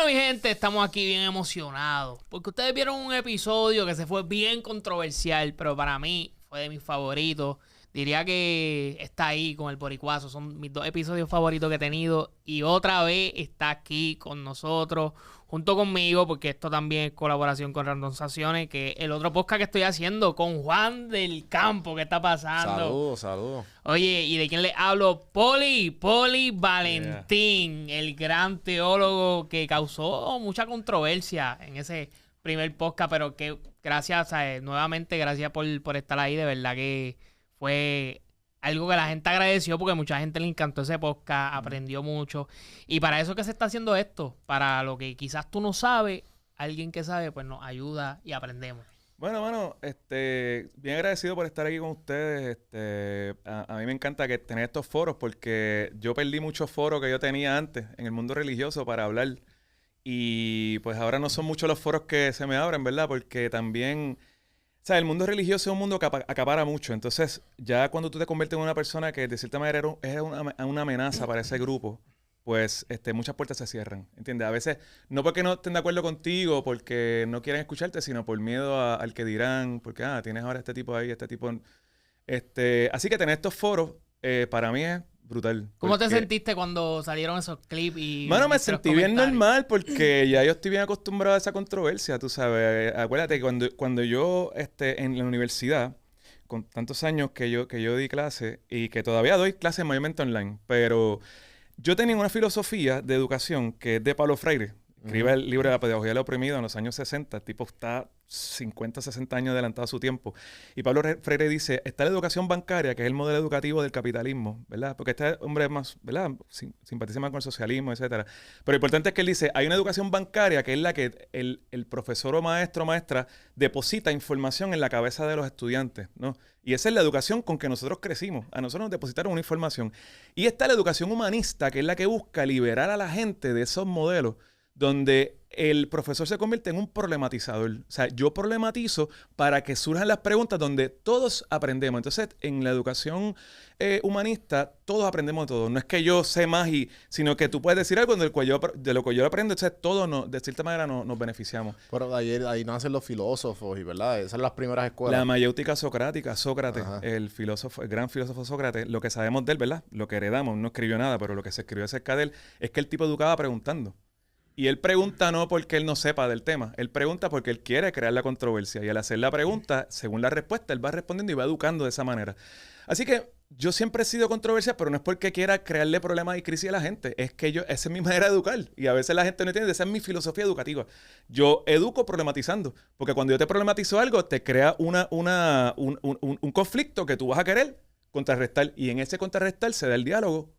Bueno, mi gente, estamos aquí bien emocionados. Porque ustedes vieron un episodio que se fue bien controversial, pero para mí fue de mis favoritos. Diría que está ahí con el Boricuazo. Son mis 2 episodios favoritos que he tenido. Y otra vez está aquí con nosotros, junto conmigo, porque esto también es colaboración con Random Saciones, que es el otro podcast que estoy haciendo con Juan del Campo. ¿Qué está pasando? Saludos. Oye, ¿y de quién le hablo? Poli Valentín, el gran teólogo que causó mucha controversia en ese primer podcast, pero que gracias, nuevamente gracias por estar ahí, de verdad que fue algo que la gente agradeció porque mucha gente le encantó ese podcast, aprendió mucho, y para eso que se está haciendo esto, para lo que quizás tú no sabes, alguien que sabe, pues nos ayuda y aprendemos. Bueno, mano, bien agradecido por estar aquí con ustedes. A mí me encanta tener estos foros porque yo perdí muchos foros que yo tenía antes en el mundo religioso para hablar. Y pues ahora no son muchos los foros que se me abren, ¿verdad? Porque también, o sea, el mundo religioso es un mundo que acapara mucho. Entonces, ya cuando tú te conviertes en una persona que de cierta manera era una amenaza para ese grupo, pues muchas puertas se cierran, ¿entiendes? A veces, no porque no estén de acuerdo contigo, porque no quieren escucharte, sino por miedo al que dirán, porque, tienes ahora este tipo ahí, este tipo... Así que tener estos foros, para mí es brutal. ¿Cómo te sentiste cuando salieron esos clips y Mano, me viste los sentí bien comentarios? normal porque ya yo estoy bien acostumbrado a esa controversia, tú sabes. Acuérdate que cuando yo en la universidad, con tantos años que yo di clase y que todavía doy clases mayormente online, pero yo tenía una filosofía de educación que es de Pablo Freire. Escribe el libro de la pedagogía del oprimido en los años 60. El tipo está 50, 60 años adelantado a su tiempo. Y Pablo Freire dice, está la educación bancaria, que es el modelo educativo del capitalismo, ¿verdad? Porque este hombre es más, ¿verdad? Simpatiza más con el socialismo, etcétera. Pero lo importante es que él dice, hay una educación bancaria que es la que el profesor o maestro o maestra deposita información en la cabeza de los estudiantes, ¿no? Y esa es la educación con que nosotros crecimos. A nosotros nos depositaron una información. Y está la educación humanista, que es la que busca liberar a la gente de esos modelos donde el profesor se convierte en un problematizador. O sea, yo problematizo para que surjan las preguntas donde todos aprendemos. Entonces, en la educación humanista, todos aprendemos de todo. No es que yo sé más, sino que tú puedes decir algo de lo que yo aprendo. Entonces, todos, de cierta manera, nos beneficiamos. Pero ahí nacen los filósofos, y ¿verdad? Esas son las primeras escuelas. La mayéutica socrática, Sócrates, Ajá. el gran filósofo Sócrates, lo que sabemos de él, ¿verdad? Lo que heredamos, no escribió nada, pero lo que se escribió acerca de él es que el tipo educaba preguntando. Y él pregunta no porque él no sepa del tema, él pregunta porque él quiere crear la controversia. Y al hacer la pregunta, según la respuesta, él va respondiendo y va educando de esa manera. Así que yo siempre he sido controversial, pero no es porque quiera crearle problemas y crisis a la gente. Es que esa es mi manera de educar. Y a veces la gente no entiende, esa es mi filosofía educativa. Yo educo problematizando. Porque cuando yo te problematizo algo, te crea un conflicto que tú vas a querer contrarrestar. Y en ese contrarrestar se da el diálogo.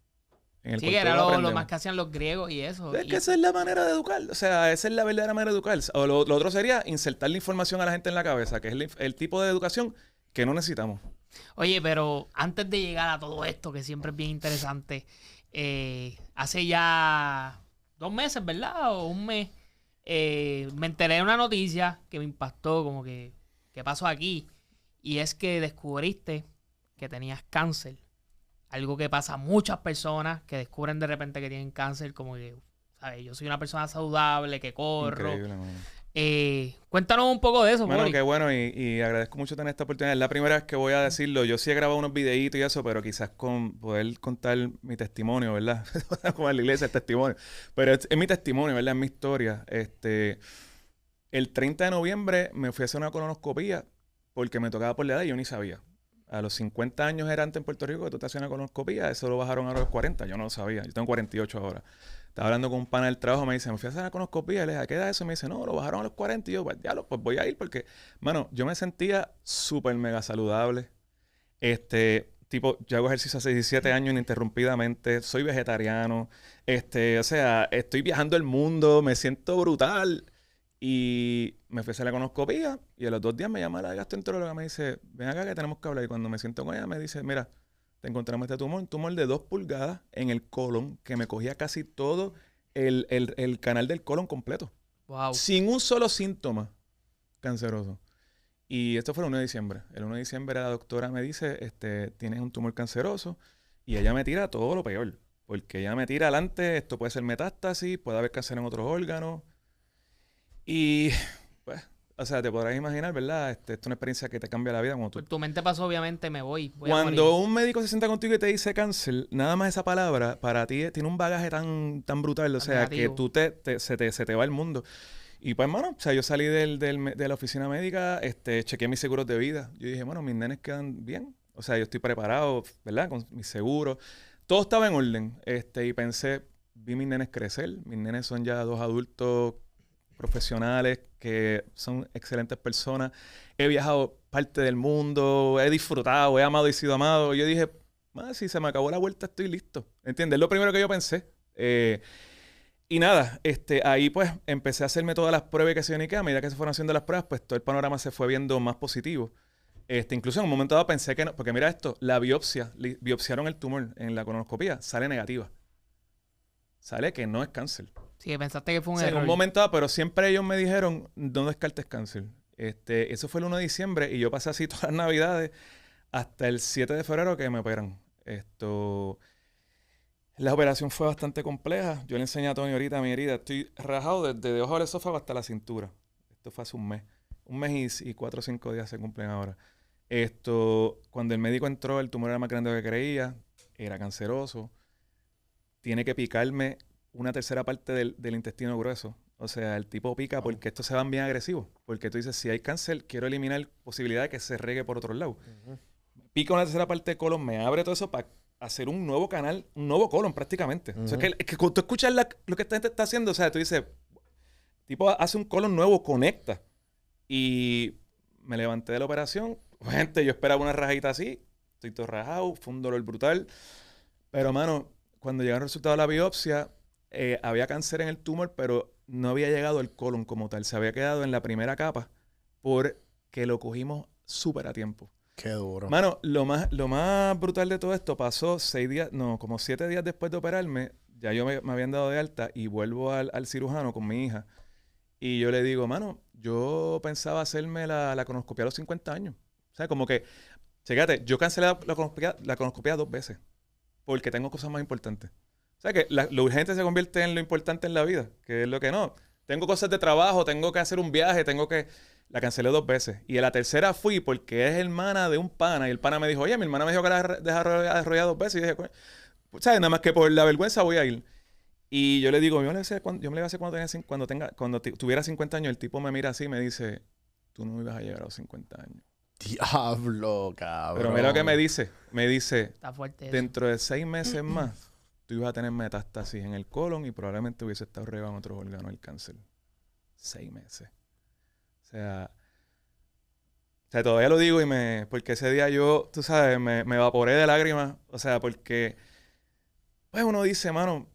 Sí, que era lo más que hacían los griegos y eso. Es que esa es la manera de educar. O sea, esa es la verdadera manera de educar. O lo otro sería insertar la información a la gente en la cabeza, que es el tipo de educación que no necesitamos. Oye, pero antes de llegar a todo esto, que siempre es bien interesante, hace ya 2 meses, ¿verdad? O 1 mes, me enteré de una noticia que me impactó, como que, ¿qué pasó aquí? Y es que descubriste que tenías cáncer. Algo que pasa a muchas personas que descubren de repente que tienen cáncer, como que, ¿sabes? Yo soy una persona saludable, que corro. Increíble, mano. Cuéntanos un poco de eso, Bueno, Poli. qué bueno y agradezco mucho tener esta oportunidad. Es la primera vez que voy a decirlo. Yo sí he grabado unos videitos y eso, pero quizás con poder contar mi testimonio, ¿verdad? Como en la iglesia, el testimonio. Pero es mi testimonio, ¿verdad? Es mi historia. El 30 de noviembre me fui a hacer una colonoscopía porque me tocaba por la edad y yo ni sabía. A los 50 años era antes en Puerto Rico que tú te hacías una colonoscopía, eso lo bajaron a los 40, yo no lo sabía, yo tengo 48 ahora. Estaba hablando con un pana del trabajo, me dice, me fui a hacer una colonoscopía, le dije, ¿a qué edad eso? Me dice, no, lo bajaron a los 40, y yo, pues diablo, pues voy a ir porque, mano, yo me sentía súper mega saludable, tipo, yo hago ejercicio hace 17 años ininterrumpidamente, soy vegetariano, o sea, estoy viajando el mundo, me siento brutal. Y me fui a hacer la colonoscopía y a los 2 días me llama la gastroenteróloga y me dice, ven acá que tenemos que hablar. Y cuando me siento con ella me dice, mira, te encontramos este tumor, un tumor de 2 pulgadas en el colon que me cogía casi todo el canal del colon completo. Wow. Sin un solo síntoma canceroso. Y esto fue el 1 de diciembre. El 1 de diciembre la doctora me dice, tienes un tumor canceroso y ella me tira todo lo peor. porque ella me tira adelante, esto puede ser metástasis, puede haber cáncer en otros órganos. Y, pues, o sea, te podrás imaginar, ¿verdad? Esto es una experiencia que te cambia la vida cuando tú... Por tu mente pasó, obviamente, voy a Cuando morir. un médico se sienta contigo y te dice cáncer, nada más esa palabra para ti tiene un bagaje tan brutal, o Tan sea, negativo. que tú se te va el mundo. Y pues, hermano, o sea, yo salí de la oficina médica, chequeé mis seguros de vida. Yo dije, bueno, mis nenes quedan bien. O sea, yo estoy preparado, ¿verdad? Con mis seguros. Todo estaba en orden. Y pensé, vi mis nenes crecer. Mis nenes son ya 2 adultos profesionales que son excelentes personas. He viajado parte del mundo, he disfrutado, he amado y sido amado. Yo dije, si se me acabó la vuelta, estoy listo. ¿Entiendes? Es lo primero que yo pensé. Y nada, ahí pues empecé a hacerme todas las pruebas que se ni qué. A medida que se fueron haciendo las pruebas, pues todo el panorama se fue viendo más positivo. Incluso en un momento dado pensé que no, porque mira esto, la biopsiaron el tumor en la colonoscopía, sale negativa. Sale que no es cáncer. Sí, pensaste que fue un O sea, en error. un momento dado, pero siempre ellos me dijeron, no descartes cáncer. Eso fue el 1 de diciembre y yo pasé así todas las navidades hasta el 7 de febrero que me operan. La operación fue bastante compleja. Yo le enseñé a Tony ahorita mi herida. Estoy rajado desde debajo del esófago hasta la cintura. Esto fue hace un mes. Un mes y 4 o 5 días se cumplen ahora. Cuando el médico entró, el tumor era más grande de lo que creía. Era canceroso. Tiene que picarme una tercera parte del intestino grueso. O sea, el tipo pica porque estos se van bien agresivos. Porque tú dices, si hay cáncer, quiero eliminar posibilidad de que se regue por otro lado. Pica una tercera parte del colon, me abre todo eso para hacer un nuevo canal, un nuevo colon prácticamente. O sea, es que cuando tú escuchas lo que esta gente está haciendo, o sea, tú dices, tipo hace un colon nuevo, conecta. Y me levanté de la operación. Gente, yo esperaba una rajita así. Estoy todo rajado, fue un dolor brutal. Pero, mano, cuando llegaron los resultados de la biopsia, había cáncer en el tumor, pero no había llegado el colon como tal. Se había quedado en la primera capa porque lo cogimos súper a tiempo. Qué duro. Mano, lo más brutal de todo esto pasó 7 días después de operarme. Ya yo me habían dado de alta y vuelvo al cirujano con mi hija. Y yo le digo, mano, yo pensaba hacerme la colonoscopia a los 50 años. O sea, como que, chécate, yo cancelé la colonoscopia 2 veces porque tengo cosas más importantes. O sea, que lo urgente se convierte en lo importante en la vida, que es lo que no. Tengo cosas de trabajo, tengo que hacer un viaje, La cancelé 2 veces. Y en la tercera fui porque es hermana de un pana. Y el pana me dijo, oye, mi hermana me dijo que la desarrollado 2 veces. Y yo dije, ¿sabes? Nada más que por la vergüenza voy a ir. Y yo le digo, yo me le iba a hacer cuando tuviera 50 años. El tipo me mira así y me dice, tú no ibas a llegar a los 50 años. Diablo, cabrón. Pero mira lo que me dice. Me dice, Está fuerte eso. dentro de 6 meses más, tú ibas a tener metástasis en el colon y probablemente hubiese estado regado en otros órganos del cáncer. 6 meses. O sea, todavía lo digo porque ese día yo, tú sabes, me evaporé de lágrimas. O sea, porque, pues uno dice, mano,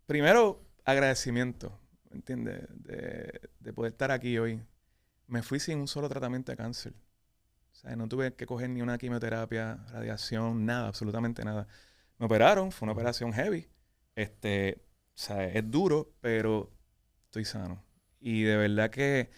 primero, agradecimiento, ¿me entiendes? De poder estar aquí hoy. Me fui sin un solo tratamiento de cáncer. O sea, no tuve que coger ni una quimioterapia, radiación, nada, absolutamente nada. Me operaron, fue una operación heavy. O sea, es duro, pero estoy sano. Y de verdad que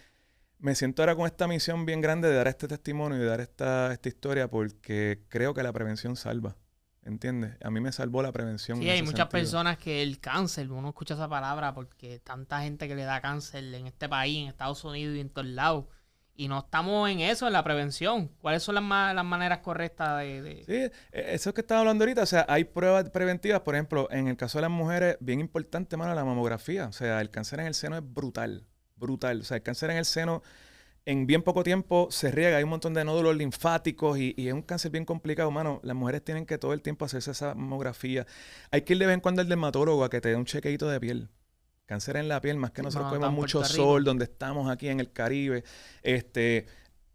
me siento ahora con esta misión bien grande de dar este testimonio y de dar esta historia porque creo que la prevención salva. ¿Entiendes? A mí me salvó la prevención. Sí, en hay ese muchas sentido. personas que el cáncer, uno escucha esa palabra porque tanta gente que le da cáncer en este país, en Estados Unidos y en todos lados. Y no estamos en eso, en la prevención. ¿Cuáles son las maneras correctas de...? Sí, eso es que estaba hablando ahorita. O sea, hay pruebas preventivas. Por ejemplo, en el caso de las mujeres, bien importante, mano, la mamografía. O sea, el cáncer en el seno es brutal. Brutal. O sea, el cáncer en el seno en bien poco tiempo se riega. Hay un montón de nódulos linfáticos y es un cáncer bien complicado, mano. Las mujeres tienen que todo el tiempo hacerse esa mamografía. Hay que ir de vez en cuando al dermatólogo a que te dé un chequeito de piel. Cáncer en la piel, más que Sí, nosotros no, cogemos tan mucho Puerto sol, Rico. donde estamos aquí en el Caribe.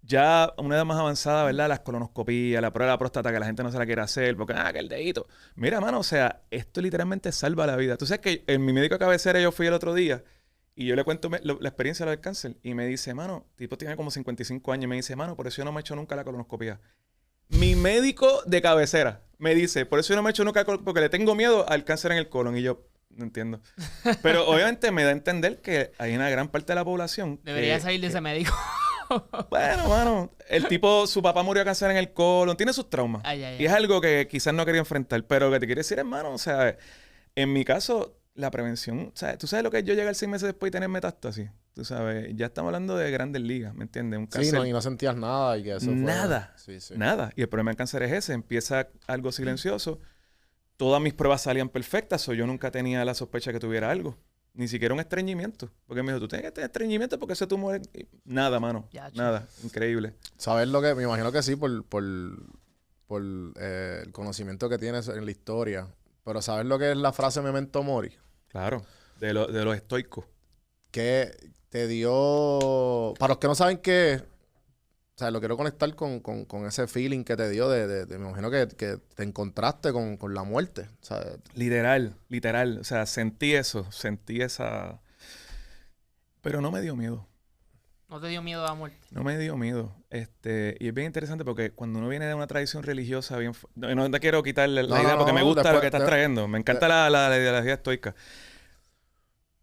Ya a una edad más avanzada, ¿verdad? Las colonoscopías, la prueba de la próstata que la gente no se la quiere hacer porque, que el dedito. Mira, mano, o sea, esto literalmente salva la vida. Tú sabes que en mi médico de cabecera yo fui el otro día y yo le cuento la experiencia del cáncer y me dice, mano, tipo tiene como 55 años y me dice, mano, por eso yo no me he hecho nunca la colonoscopia. Mi médico de cabecera me dice, por eso yo no me he hecho nunca, porque le tengo miedo al cáncer en el colon. Y yo, no entiendo. Pero obviamente me da a entender que hay una gran parte de la población Debería salir de ese médico. Bueno, mano, el tipo, su papá murió de cáncer en el colon, tiene sus traumas. Ay, ay, Y es ay. algo que quizás no quería enfrentar. Pero lo que te quiero decir, hermano, o sea, en mi caso, la prevención, o sea, tú sabes lo que es yo llegar 6 meses después y tener metástasis. Tú sabes, ya estamos hablando de grandes ligas, ¿me entiendes? Un Sí, cáncer. no, y no sentías nada y que eso fue... Nada. Sí, sí. Nada. Y el problema del cáncer es ese. Empieza algo silencioso. Todas mis pruebas salían perfectas. O yo nunca tenía la sospecha que tuviera algo. Ni siquiera un estreñimiento. Porque me dijo, tú tienes que tener estreñimiento porque ese tumor... Nada, mano. Ya, Nada. Increíble. ¿Sabes lo que...? Me imagino que sí, por el conocimiento que tienes en la historia. Pero ¿sabes lo que es la frase Memento Mori? Claro. De los estoicos. Que te dio... Para los que no saben qué... O sea, lo quiero conectar con ese feeling que te dio me imagino que te encontraste con la muerte. O sea, Literal. O sea, sentí eso. Sentí esa... Pero no me dio miedo. ¿No te dio miedo a la muerte? No me dio miedo. Y es bien interesante porque cuando uno viene de una tradición religiosa bien... No te quiero quitar la idea porque me gusta lo que estás trayendo. Me encanta la ideología estoica.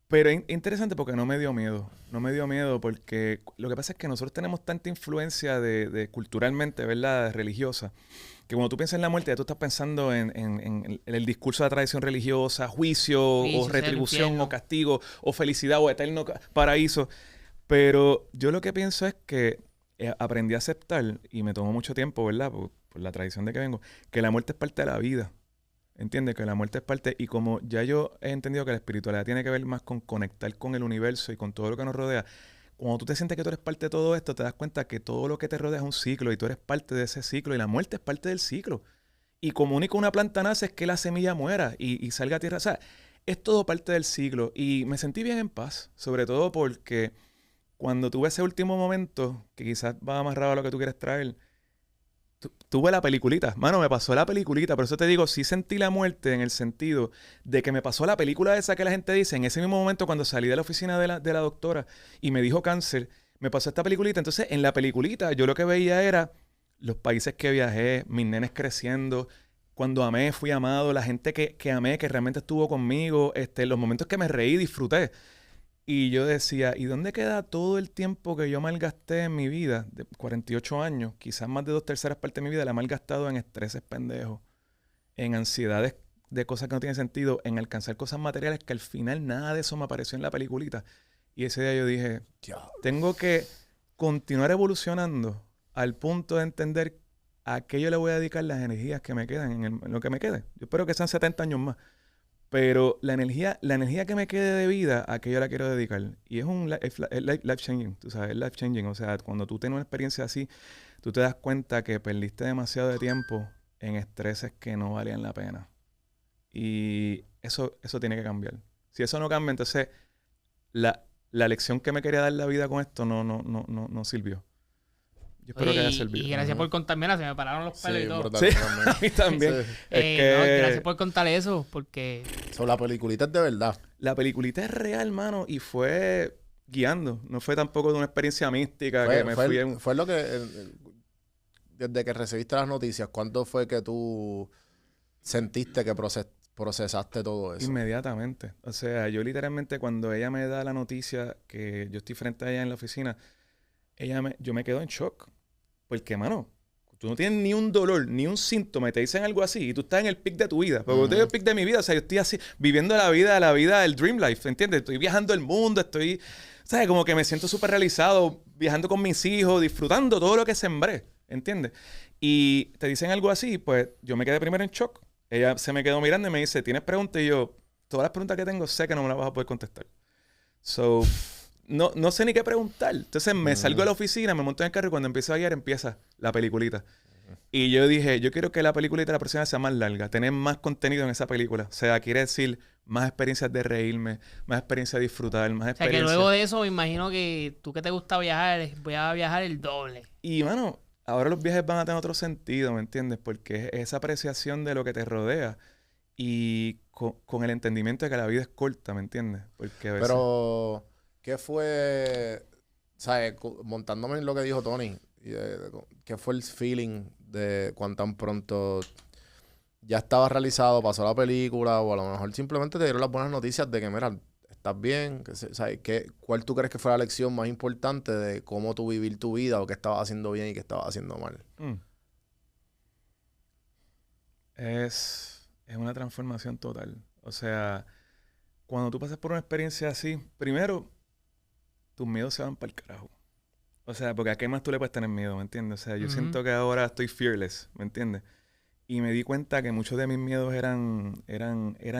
Pero es interesante porque no me dio miedo. No me dio miedo porque lo que pasa es que nosotros tenemos tanta influencia de culturalmente, ¿verdad? Religiosa. Que cuando tú piensas en la muerte, ya tú estás pensando en el discurso de la tradición religiosa, juicio, o retribución, o castigo, o felicidad, o eterno paraíso. Pero yo lo que pienso es que aprendí a aceptar, y me tomó mucho tiempo, ¿verdad? Por la tradición de que vengo, que la muerte es parte de la vida. ¿Entiendes? Que la muerte es parte, y como ya yo he entendido que la espiritualidad tiene que ver más con conectar con el universo y con todo lo que nos rodea, cuando tú te sientes que tú eres parte de todo esto, te das cuenta que todo lo que te rodea es un ciclo y tú eres parte de ese ciclo y la muerte es parte del ciclo. Y como único una planta nace es que la semilla muera y salga a tierra. O sea, es todo parte del ciclo y me sentí bien en paz, sobre todo porque cuando tuve ese último momento, que quizás va amarrado a lo que tú quieres traer, tuve la peliculita. Mano, me pasó la peliculita. Por eso te digo, sí sentí la muerte en el sentido de que me pasó la película esa que la gente dice. En ese mismo momento, cuando salí de la oficina de la doctora y me dijo cáncer, me pasó esta peliculita. Entonces, en la peliculita, yo lo que veía era los países que viajé, mis nenes creciendo. Cuando amé, fui amado. La gente que amé, que realmente estuvo conmigo. Los momentos que me reí, disfruté. Y yo decía, ¿y dónde queda todo el tiempo que yo malgasté en mi vida? De 48 años, quizás más de 2/3 partes de mi vida la he malgastado en estreses pendejos, en ansiedades de cosas que no tienen sentido, en alcanzar cosas materiales que al final nada de eso me apareció en la peliculita. Y ese día yo dije, tengo que continuar evolucionando al punto de entender a qué yo le voy a dedicar las energías que me quedan en lo que me quede. Yo espero que sean 70 años más. Pero la energía que me quede de vida, ¿a qué yo la quiero dedicar? Y es life changing, tú sabes, es life changing. O sea, cuando tú tienes una experiencia así, tú te das cuenta que perdiste demasiado de tiempo en estreses que no valían la pena. Y eso tiene que cambiar. Si eso no cambia, entonces la lección que me quería dar la vida con esto no sirvió. Yo espero que haya servido. Y gracias por contar. Mira, se me pararon los pelos y todo. Sí, a mí también. Sí. Gracias por contar eso, porque... La peliculita es de verdad. La peliculita es real, mano, y fue guiando. No fue tampoco de una experiencia mística que me fui en... Fue lo que... desde que recibiste las noticias, ¿cuánto fue que tú sentiste que procesaste todo eso? Inmediatamente. O sea, yo literalmente cuando ella me da la noticia que yo estoy frente a ella en la oficina, yo me quedo en shock. Porque, mano, tú no tienes ni un dolor, ni un síntoma, y te dicen algo así, y tú estás en el pic de tu vida. Porque yo estoy en el pic de mi vida, o sea, yo estoy así, viviendo la vida del dream life, ¿entiendes? Estoy viajando el mundo, ¿sabes? Como que me siento súper realizado, viajando con mis hijos, disfrutando todo lo que sembré, ¿entiendes? Y te dicen algo así, pues yo me quedé primero en shock. Ella se me quedó mirando y me dice, ¿tienes preguntas? Y yo, todas las preguntas que tengo sé que no me las vas a poder contestar. So... No sé ni qué preguntar. Entonces me salgo de la oficina, me monto en el carro y cuando empiezo a guiar empieza la peliculita. Y yo dije, yo quiero que la peliculita de la próxima sea más larga, tener más contenido en esa película. O sea, quiere decir más experiencias de reírme, más experiencias de disfrutar, más experiencias... O sea, que luego de eso me imagino que tú que te gusta viajar, voy a viajar el doble. Y, mano, ahora los viajes van a tener otro sentido, ¿me entiendes? Porque es esa apreciación de lo que te rodea y con el entendimiento de que la vida es corta, ¿me entiendes? Porque a veces... Pero... ¿Qué fue, sabes, montándome en lo que dijo Tony, qué fue el feeling de cuán tan pronto ya estaba realizado, pasó la película, o a lo mejor simplemente te dieron las buenas noticias de que, mira, estás bien. ¿Sabes? ¿Cuál tú crees que fue la lección más importante de cómo tú vivir tu vida o qué estabas haciendo bien y qué estabas haciendo mal? Es una transformación total. O sea, cuando tú pasas por una experiencia así, primero, tus miedos se van para el carajo. O sea, porque ¿a qué más tú le puedes tener miedo? ¿Me entiendes? O sea, yo siento que ahora estoy fearless, ¿me entiendes? Y me di cuenta que muchos de mis miedos eran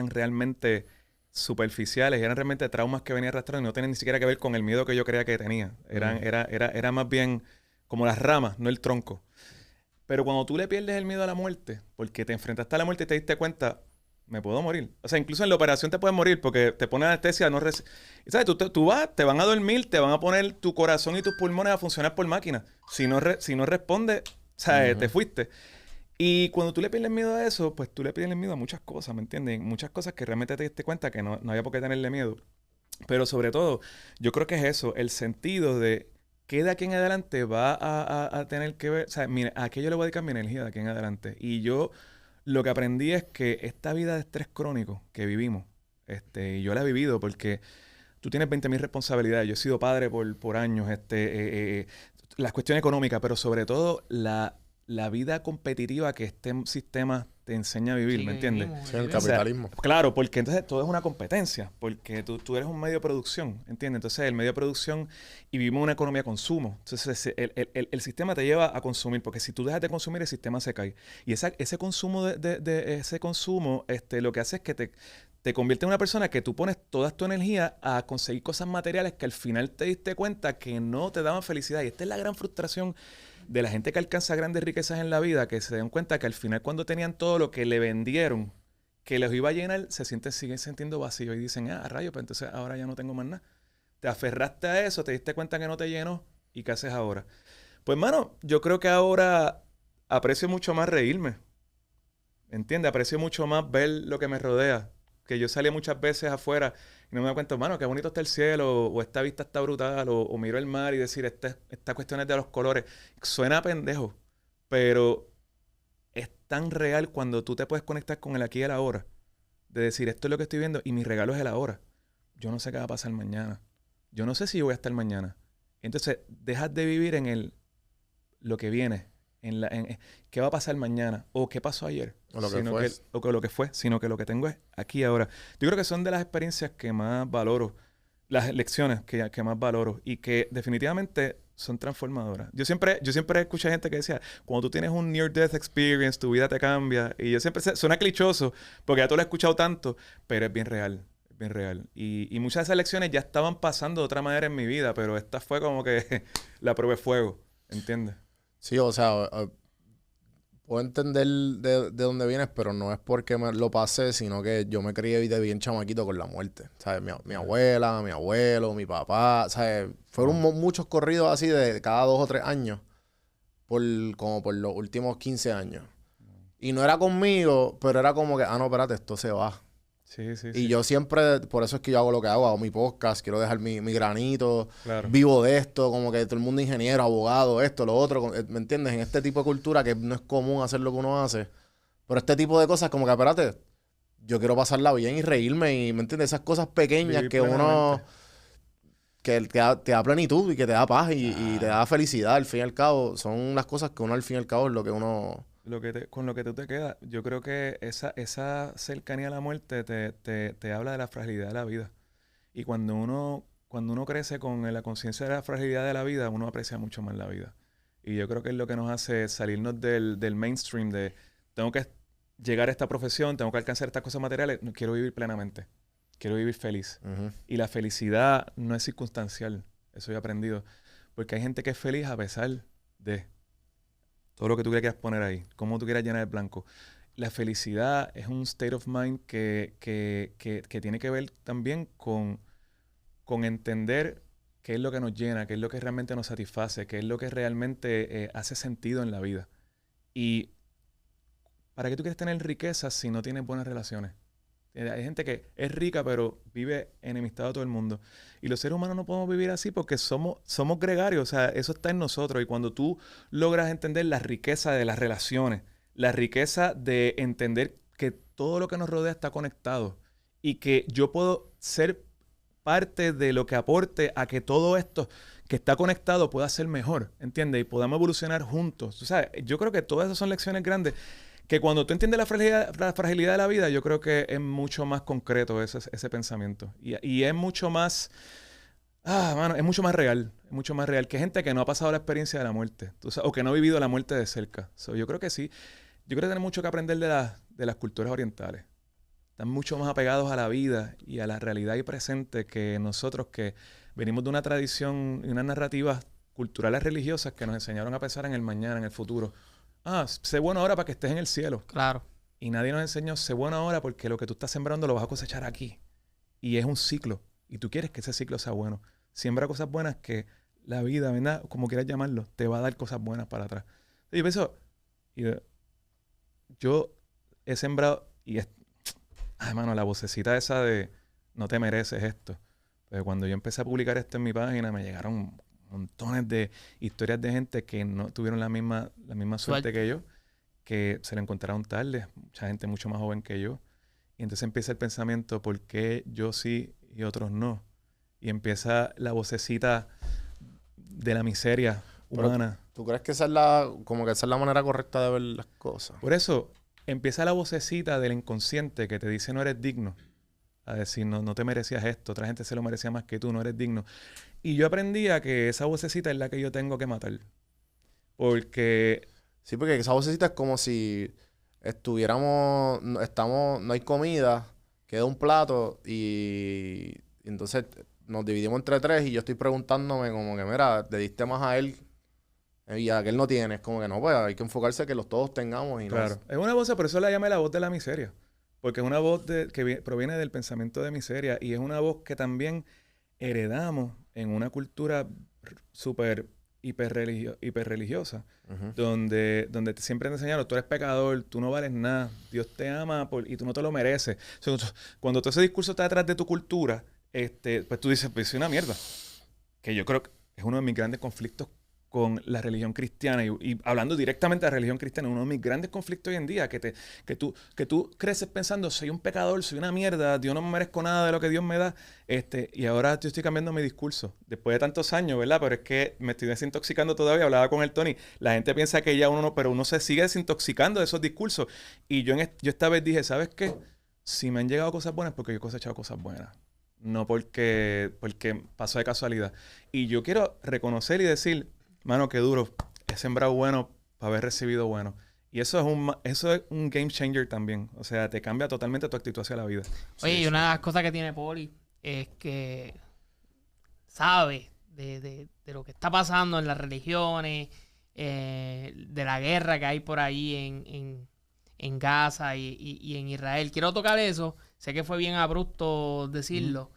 realmente superficiales, eran realmente traumas que venía arrastrando y no tenían ni siquiera que ver con el miedo que yo creía que tenía. Era más bien como las ramas, no el tronco. Pero cuando tú le pierdes el miedo a la muerte, porque te enfrentaste a la muerte y te diste cuenta, me puedo morir. O sea, incluso en la operación te puedes morir porque te ponen anestesia, no y sabes, tú vas, te van a dormir, te van a poner tu corazón y tus pulmones a funcionar por máquina. Si no responde, ¿sabes? Te fuiste. Y cuando tú le pierdes miedo a eso, pues tú le pierdes miedo a muchas cosas, ¿me entiendes? Muchas cosas que realmente te diste cuenta que no había por qué tenerle miedo. Pero sobre todo, yo creo que es eso, el sentido de que de aquí en adelante va a tener que ver, o sea, mira, a qué yo le voy a dedicar mi energía de aquí en adelante. Y yo lo que aprendí es que esta vida de estrés crónico que vivimos, y yo la he vivido porque tú tienes 20.000 responsabilidades. Yo he sido padre por años, las cuestiones económicas, pero sobre todo la vida competitiva que este sistema te enseña a vivir, Sí, ¿me que entiendes? vivimos, Sí, el que vivimos. capitalismo. Claro, porque entonces todo es una competencia, porque tú eres un medio de producción, ¿entiendes? Entonces el medio de producción y vivimos una economía de consumo. Entonces el sistema te lleva a consumir, porque si tú dejas de consumir, el sistema se cae. Y ese consumo ese consumo, lo que hace es que te convierte en una persona que tú pones toda tu energía a conseguir cosas materiales que al final te diste cuenta que no te daban felicidad. Y esta es la gran frustración de la gente que alcanza grandes riquezas en la vida, que se dan cuenta que al final cuando tenían todo lo que le vendieron, que les iba a llenar, siguen sintiendo vacío y dicen, rayo, pues entonces ahora ya no tengo más nada. Te aferraste a eso, te diste cuenta que no te llenó y ¿qué haces ahora? Pues, mano, yo creo que ahora aprecio mucho más reírme. ¿Entiendes? Aprecio mucho más ver lo que me rodea. Que yo salí muchas veces afuera y no me doy cuenta, mano, qué bonito está el cielo, o esta vista está brutal, o miro el mar y decir, esta cuestión es de los colores. Suena pendejo, pero es tan real cuando tú te puedes conectar con el aquí y el ahora. De decir, esto es lo que estoy viendo y mi regalo es el ahora. Yo no sé qué va a pasar mañana. Yo no sé si yo voy a estar mañana. Entonces, dejas de vivir en lo que viene, en qué va a pasar mañana o qué pasó ayer. O lo que fue. O lo que fue, sino que lo que tengo es aquí y ahora. Yo creo que son de las experiencias que más valoro, las lecciones que más valoro y que definitivamente son transformadoras. Yo siempre escuché gente que decía, cuando tú tienes un near-death experience, tu vida te cambia. Y yo siempre suena clichoso, porque ya tú lo he escuchado tanto, pero es bien real. Bien real. Y muchas de esas lecciones ya estaban pasando de otra manera en mi vida, pero esta fue como que la prueba de fuego, ¿entiendes? Sí, o sea, puedo entender de dónde vienes, pero no es porque me lo pasé, sino que yo me crié de bien chamaquito con la muerte. ¿Sabes? Mi abuela, mi abuelo, mi papá, ¿sabes? Fueron muchos corridos así de cada 2 o 3 años, como por los últimos 15 años. Y no era conmigo, pero era como que, no, espérate, esto se va. Sí. Y yo siempre, por eso es que yo hago lo que hago mi podcast, quiero dejar mi granito, Claro. vivo de esto, como que todo el mundo ingeniero, abogado, esto, lo otro, ¿me entiendes? En este tipo de cultura que no es común hacer lo que uno hace. Pero este tipo de cosas, como que, espérate, yo quiero pasarla bien y reírme y, ¿me entiendes? Esas cosas pequeñas Vivir que uno, plenamente. que te da plenitud y que te da paz y te da felicidad, al fin y al cabo, son las cosas que uno al fin y al cabo es lo que uno... Con lo que tú te quedas, yo creo que esa cercanía a la muerte te habla de la fragilidad de la vida. Y cuando uno crece con la conciencia de la fragilidad de la vida, uno aprecia mucho más la vida. Y yo creo que es lo que nos hace salirnos del mainstream de tengo que llegar a esta profesión, tengo que alcanzar estas cosas materiales, no, quiero vivir plenamente, quiero vivir feliz. Y la felicidad no es circunstancial, eso yo he aprendido. Porque hay gente que es feliz a pesar de todo lo que tú quieras poner ahí, cómo tú quieras llenar el blanco. La felicidad es un state of mind que tiene que ver también con entender qué es lo que nos llena, qué es lo que realmente nos satisface, qué es lo que realmente hace sentido en la vida. Y ¿para qué tú quieres tener riqueza si no tienes buenas relaciones? Hay gente que es rica pero vive enemistado a todo el mundo. Y los seres humanos no podemos vivir así porque somos gregarios. O sea, eso está en nosotros. Y cuando tú logras entender la riqueza de las relaciones, la riqueza de entender que todo lo que nos rodea está conectado y que yo puedo ser parte de lo que aporte a que todo esto que está conectado pueda ser mejor, ¿entiendes? Y podamos evolucionar juntos. Tú sabes, yo creo que todas esas son lecciones grandes que cuando tú entiendes la fragilidad de la vida, yo creo que es mucho más concreto ese pensamiento. Y es mucho más... mano, es mucho más real. Es mucho más real que gente que no ha pasado la experiencia de la muerte. ¿Tú sabes? O que no ha vivido la muerte de cerca. Yo creo que sí. Yo creo que tenemos mucho que aprender de las culturas orientales. Están mucho más apegados a la vida y a la realidad y presente que nosotros, que venimos de una tradición y unas narrativas culturales religiosas que nos enseñaron a pensar en el mañana, en el futuro. Sé bueno ahora para que estés en el cielo. Claro. Y nadie nos enseñó, sé bueno ahora porque lo que tú estás sembrando lo vas a cosechar aquí. Y es un ciclo. Y tú quieres que ese ciclo sea bueno. Siembra cosas buenas que la vida, ¿verdad? Como quieras llamarlo, te va a dar cosas buenas para atrás. Y yo pienso, yo he sembrado y mano, la vocecita esa de no te mereces esto. Pero cuando yo empecé a publicar esto en mi página, me llegaron montones de historias de gente que no tuvieron la misma suerte que yo, que se la encontraron tarde, mucha gente mucho más joven que yo. Y entonces empieza el pensamiento, ¿por qué yo sí y otros no? Y empieza la vocecita de la miseria humana. ¿Tú crees que esa es la manera correcta de ver las cosas? Por eso empieza la vocecita del inconsciente que te dice no eres digno. A decir, no te merecías esto, otra gente se lo merecía más que tú, no eres digno. Y yo aprendí a que esa vocecita es la que yo tengo que matar. Porque... Sí, porque esa vocecita es como si no hay comida, queda un plato y entonces nos dividimos entre tres y yo estoy preguntándome como que, mira, le diste más a él y a aquel no tienes. Como que no, pues hay que enfocarse a que los todos tengamos. Y claro, es una voz, por eso la llamé la voz de la miseria. Porque es una voz que proviene del pensamiento de miseria y es una voz que también heredamos en una cultura súper hiperreligiosa, donde siempre te enseñaron, tú eres pecador, tú no vales nada, Dios te ama y tú no te lo mereces. Cuando todo ese discurso está detrás de tu cultura, pues tú dices, pues soy una mierda. Que yo creo que es uno de mis grandes conflictos con la religión cristiana y hablando directamente de la religión cristiana, uno de mis grandes conflictos hoy en día, que tú creces pensando, soy un pecador, soy una mierda, Dios no me merezco nada de lo que Dios me da, y ahora yo estoy cambiando mi discurso, después de tantos años, ¿verdad? Pero es que me estoy desintoxicando todavía, hablaba con el Tony, la gente piensa que ya uno no, pero uno se sigue desintoxicando de esos discursos, y yo esta vez dije, ¿sabes qué? Si me han llegado cosas buenas, porque yo he cosechado cosas buenas. No porque pasó de casualidad. Y yo quiero reconocer y decir, mano, qué duro. He sembrado bueno para haber recibido bueno. Y eso es un game changer también. O sea, te cambia totalmente tu actitud hacia la vida. Oye, y una de las cosas que tiene Poli es que sabe de lo que está pasando en las religiones, de la guerra que hay por ahí en Gaza y en Israel. Quiero tocar eso. Sé que fue bien abrupto decirlo.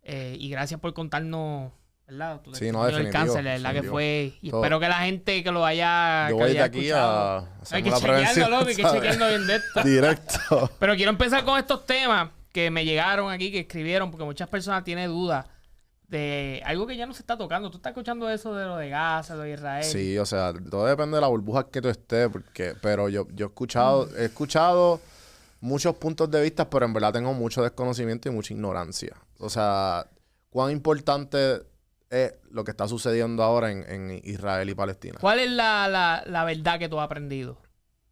Y gracias por contarnos, ¿verdad? Sí, no, definitivo. El cáncer, ¿verdad? Que fue. Y espero que la gente que lo haya. Yo voy de aquí a hay que chequearlo, loco, hay que chequearlo bien de esto. Directo. Pero quiero empezar con estos temas que me llegaron aquí, que escribieron, porque muchas personas tienen dudas de algo que ya no se está tocando. ¿Tú estás escuchando eso de lo de Gaza, de Israel? Sí, o sea, todo depende de la burbuja que tú estés, pero yo he escuchado muchos puntos de vista, pero en verdad tengo mucho desconocimiento y mucha ignorancia. O sea, ¿cuán importante es lo que está sucediendo ahora en Israel y Palestina? ¿Cuál es la verdad que tú has aprendido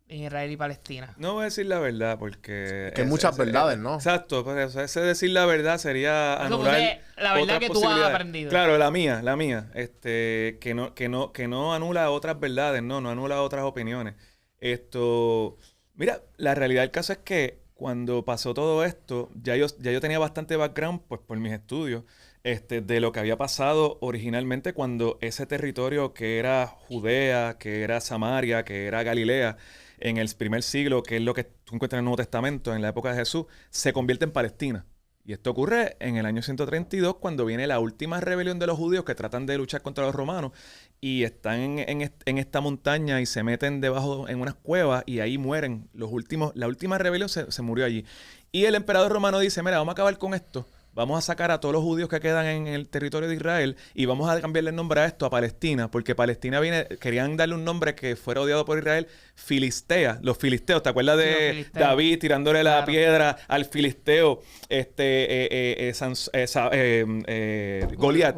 en Israel y Palestina? No voy a decir la verdad porque... Que hay muchas verdades, ¿no? Exacto. Pues, ese decir la verdad sería anular la verdad que tú has aprendido. Claro, la mía. Que no anula otras verdades, no anula otras opiniones. Mira, la realidad del caso es que cuando pasó todo esto, ya yo tenía bastante background, pues por mis estudios, de lo que había pasado originalmente cuando ese territorio que era Judea, que era Samaria, que era Galilea, en el primer siglo, que es lo que tú encuentras en el Nuevo Testamento, en la época de Jesús, se convierte en Palestina. Y esto ocurre en el año 132, cuando viene la última rebelión de los judíos que tratan de luchar contra los romanos y están en esta montaña y se meten debajo en unas cuevas y ahí mueren. La última rebelión se murió allí. Y el emperador romano dice, mira, vamos a acabar con esto, vamos a sacar a todos los judíos que quedan en el territorio de Israel y vamos a cambiarle el nombre a esto a Palestina, porque Palestina querían darle un nombre que fuera odiado por Israel, Filistea, los filisteos. ¿Te acuerdas de David tirándole la piedra al filisteo, Goliat?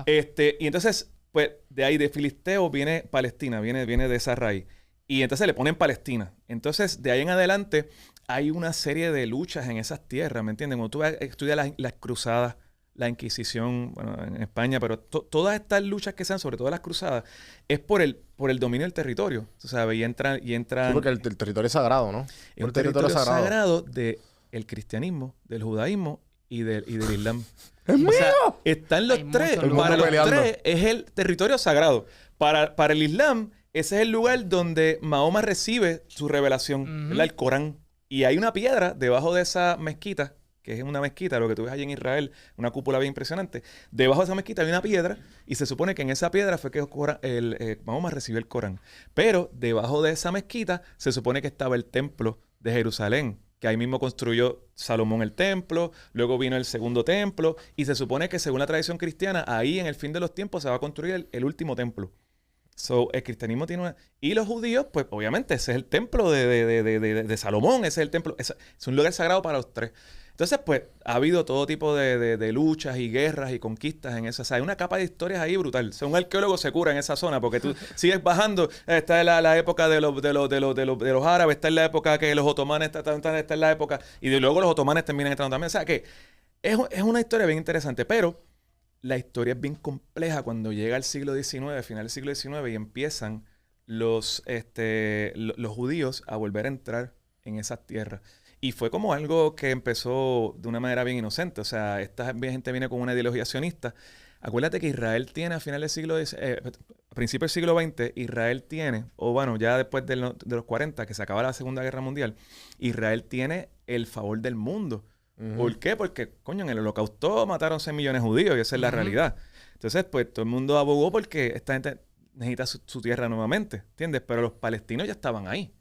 Y entonces, pues, de ahí de filisteo viene Palestina, viene de esa raíz. Y entonces le ponen Palestina. Entonces, de ahí en adelante, hay una serie de luchas en esas tierras, ¿me entiendes? Cuando tú estudias las cruzadas, la Inquisición, bueno, en España, pero todas estas luchas que sean, sobre todo las cruzadas, es por el dominio del territorio, tú sabes, y entran... Sí, porque el territorio es sagrado, ¿no? Es un territorio sagrado del cristianismo, del judaísmo y del Islam. ¡Es mío! Están los tres. Para los tres es el territorio sagrado. Para el Islam, ese es el lugar donde Mahoma recibe su revelación, ¿verdad? El Corán. Y hay una piedra debajo de esa mezquita, que es una mezquita, lo que tú ves allí en Israel, una cúpula bien impresionante. Debajo de esa mezquita hay una piedra y se supone que en esa piedra fue que Mahoma recibió el Corán. Pero debajo de esa mezquita se supone que estaba el templo de Jerusalén, que ahí mismo construyó Salomón el templo, luego vino el segundo templo y se supone que según la tradición cristiana, ahí en el fin de los tiempos se va a construir el último templo. So, el cristianismo tiene una... Y los judíos, pues obviamente ese es el templo de Salomón, ese es el templo, es un lugar sagrado para los tres. Entonces, pues ha habido todo tipo de luchas y guerras y conquistas en esa. O sea, hay una capa de historias ahí brutal. O sea, un arqueólogo se cura en esa zona porque tú sigues bajando. Está en la época de los árabes, está en la época que los otomanes, está en la época... Y luego los otomanes terminan entrando también. O sea, que es una historia bien interesante, pero... La historia es bien compleja cuando llega al siglo XIX, final del siglo XIX, y empiezan los judíos a volver a entrar en esas tierras. Y fue como algo que empezó de una manera bien inocente. O sea, esta gente viene con una ideología sionista. Acuérdate que Israel tiene a finales del siglo a principios del siglo XX, Israel tiene, o bueno, ya después de los 40, que se acaba la Segunda Guerra Mundial, Israel tiene el favor del mundo. ¿Por qué? Porque, coño, en el Holocausto mataron 6 millones de judíos y esa es la realidad. Entonces, pues, todo el mundo abogó porque esta gente necesita su tierra nuevamente, ¿entiendes? Pero los palestinos ya estaban ahí,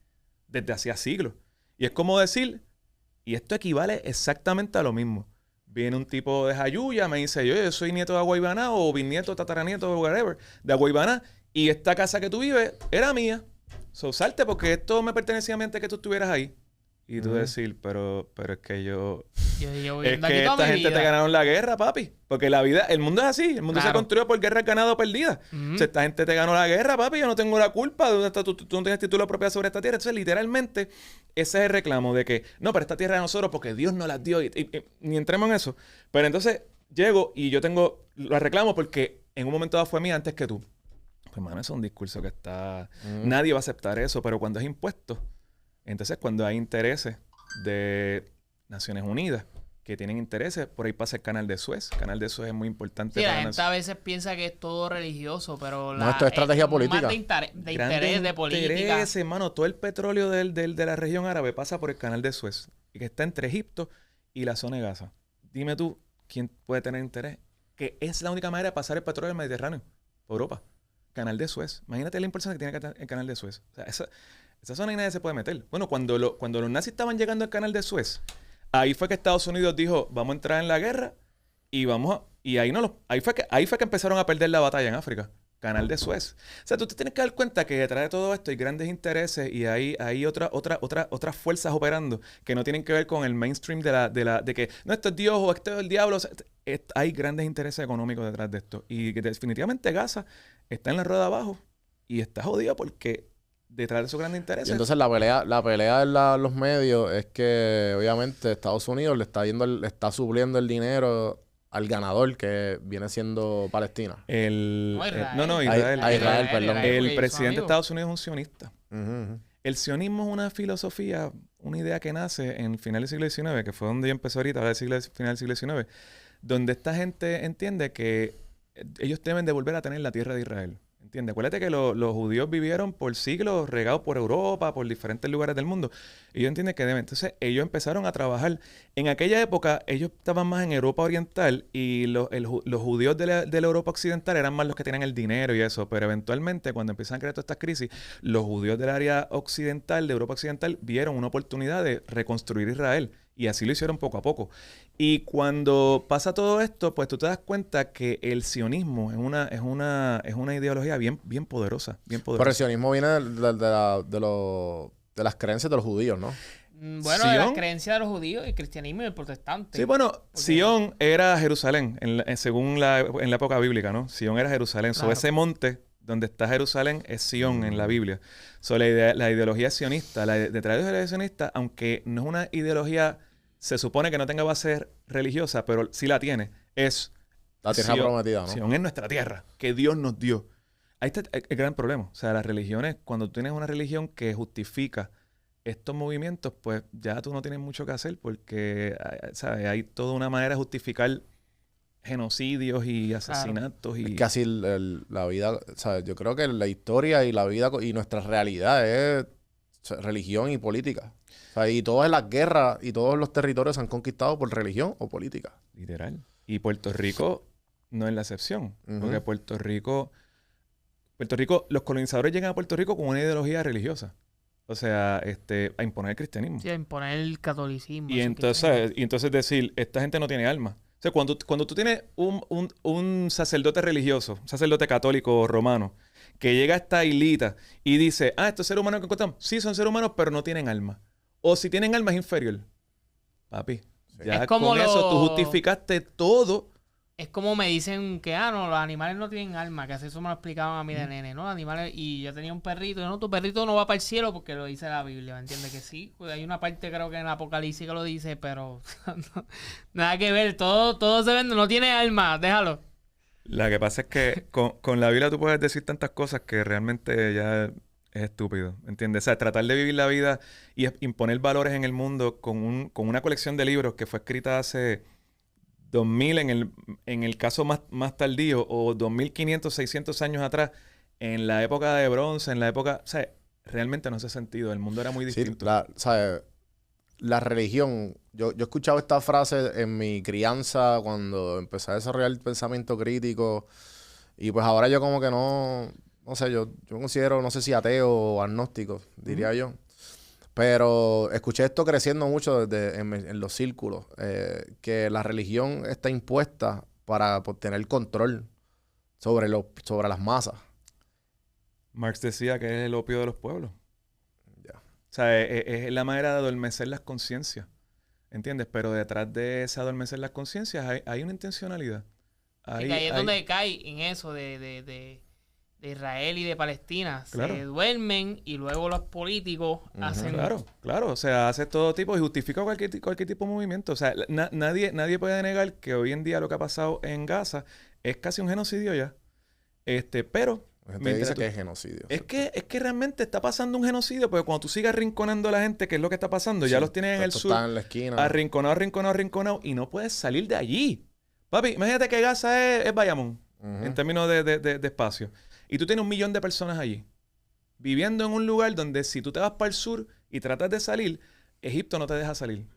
desde hacía siglos. Y es como decir, y esto equivale exactamente a lo mismo. Viene un tipo de Jayuya, me dice, yo soy nieto de Agüeybaná o bisnieto, tataranieto, whatever, de Agüeybaná, y esta casa que tú vives era mía. So, salte porque esto me pertenecía a mí antes que tú estuvieras ahí. Y tú decir, pero es que es que esta gente te ganaron la guerra, papi. Porque la vida, el mundo es así. El mundo se construyó por guerras ganadas o perdidas. O sea, esta gente te ganó la guerra, papi. Yo no tengo la culpa. Tú no tienes título de propiedad sobre esta tierra. Entonces, literalmente, ese es el reclamo de que, no, pero esta tierra es de nosotros porque Dios nos la dio. Y ni entremos en eso. Pero entonces, llego y yo la reclamo porque en un momento dado fue mía antes que tú. Pues, mano, eso es un discurso que está... Nadie va a aceptar eso. Pero cuando es impuesto... Entonces, cuando hay intereses de Naciones Unidas que tienen intereses, por ahí pasa el Canal de Suez. El Canal de Suez es muy importante. Sí, la gente a veces piensa que es todo religioso, pero no, esto es estrategia política. Más de interés, de política. Hermano, todo el petróleo de la región árabe pasa por el Canal de Suez, y que está entre Egipto y la zona de Gaza. Dime tú, ¿quién puede tener interés? Que es la única manera de pasar el petróleo del Mediterráneo, por Europa. Canal de Suez. Imagínate la importancia que tiene que tener el Canal de Suez. O sea, esa zona y nadie se puede meter. Bueno, cuando los nazis estaban llegando al Canal de Suez, ahí fue que Estados Unidos dijo, vamos a entrar en la guerra y ahí fue que empezaron a perder la batalla en África. Canal de Suez. O sea, tú te tienes que dar cuenta que detrás de todo esto hay grandes intereses y hay otras fuerzas operando que no tienen que ver con el mainstream de que no, esto es Dios o esto es el diablo. O sea, hay grandes intereses económicos detrás de esto. Y que definitivamente Gaza está en la rueda abajo y está jodido porque detrás de esos grandes intereses. Y entonces la pelea en los medios es que obviamente Estados Unidos le está supliendo el dinero al ganador, que viene siendo Palestina. Israel, perdón. El presidente de Estados Unidos es un sionista. El sionismo es una filosofía, una idea que nace en el final del siglo XIX, que fue donde yo empecé ahorita, a final del siglo XIX, donde esta gente entiende que ellos deben de volver a tener la tierra de Israel. ¿Entiendes? Acuérdate que los judíos vivieron por siglos regados por Europa, por diferentes lugares del mundo. Y ellos entienden que deben. Entonces, ellos empezaron a trabajar. En aquella época, ellos estaban más en Europa Oriental y los judíos de la Europa Occidental eran más los que tenían el dinero y eso. Pero eventualmente, cuando empiezan a crear todas estas crisis, los judíos del área occidental, de Europa Occidental, vieron una oportunidad de reconstruir Israel. Y así lo hicieron poco a poco. Y cuando pasa todo esto, pues tú te das cuenta que el sionismo es una ideología bien, bien poderosa, bien Pero el poderosa. sionismo viene de las creencias de los judíos, ¿no? Bueno, de las Sion, creencias de los judíos, el cristianismo y el protestante. sí, bueno, Porque- Sion era Jerusalén, según en la época bíblica, ¿no? Sion era Jerusalén. Claro. Sobre ese monte donde está Jerusalén es Sion en la Biblia. La ideología sionista, detrás de la ideología sionista, aunque no es una ideología, se supone que no tenga base religiosa, pero sí la tiene, es La tierra prometida, ¿no? Sion es nuestra tierra, que Dios nos dio. Ahí está el gran problema. O sea, las religiones, cuando tú tienes una religión que justifica estos movimientos, pues ya tú no tienes mucho que hacer porque, ¿sabes? Hay toda una manera de justificar genocidios y asesinatos. Es Y que así la vida, o sea, yo creo que la historia y la vida y nuestra realidad es, o sea, religión y política. O sea, y todas las guerras y todos los territorios se han conquistado por religión o política. literal. Y Puerto Rico no es la excepción. Ujú. Porque Puerto Rico, los colonizadores llegan a Puerto Rico con una ideología religiosa. O sea, a imponer el cristianismo. Sí, a imponer el catolicismo. Y así que- entonces decir, esta gente no tiene alma. O sea, cuando tú tienes un sacerdote religioso, un sacerdote católico romano, que llega a esta islita y dice, estos seres humanos que encontramos, sí, son seres humanos, pero no tienen alma. O si tienen alma es inferior. Papi, ya Es como con eso tú lo- justificaste todo. Es como me dicen que, no, los animales no tienen alma, que así eso me lo explicaban a mí de nene, ¿no? Animales, y yo tenía un perrito, y no, tu perrito no va para el cielo porque lo dice la Biblia, ¿me entiendes? Que sí, pues hay una parte creo que en Apocalipsis que lo dice, pero no, nada que ver, todo se vende, no tiene alma, déjalo. La que pasa es que con la Biblia tú puedes decir tantas cosas que realmente ya es estúpido, ¿entiendes? O sea, tratar de vivir la vida y imponer valores en el mundo con una colección de libros que fue escrita hace 2000 en el caso más tardío, o 2500, 600 años atrás, en la época de bronce, en la época... O sea, realmente no hace sentido. El mundo era muy Sí, distinto. ¿sabes? La religión, yo he escuchado esta frase en mi crianza cuando empecé a desarrollar el pensamiento crítico y pues ahora yo como que no sé, yo considero, no sé si ateo o agnóstico, diría yo. Pero escuché esto creciendo mucho en los círculos, que la religión está impuesta para tener control sobre las masas. Marx decía que es el opio de los pueblos. Ya. O sea, es la manera de adormecer las conciencias. ¿Entiendes? Pero detrás de ese adormecer las conciencias hay una intencionalidad. Y que ahí es donde cae en eso de Israel y de Palestina. Claro. Se duermen y luego los políticos hacen... Claro. O sea, hace todo tipo y justifica cualquier tipo de movimiento. O sea, nadie puede negar que hoy en día lo que ha pasado en Gaza es casi un genocidio ya. Pero... La gente dice que es genocidio. Es que realmente está pasando un genocidio, porque cuando tú sigues arrinconando a la gente, que es lo que está pasando, ya los tienes en el sur, Están en la esquina. arrinconado, y no puedes salir de allí. Papi, imagínate que Gaza es Bayamón, en términos de espacio. Y tú tienes 1 millón de personas allí, viviendo en un lugar donde si tú te vas para el sur y tratas de salir, Egipto no te deja salir.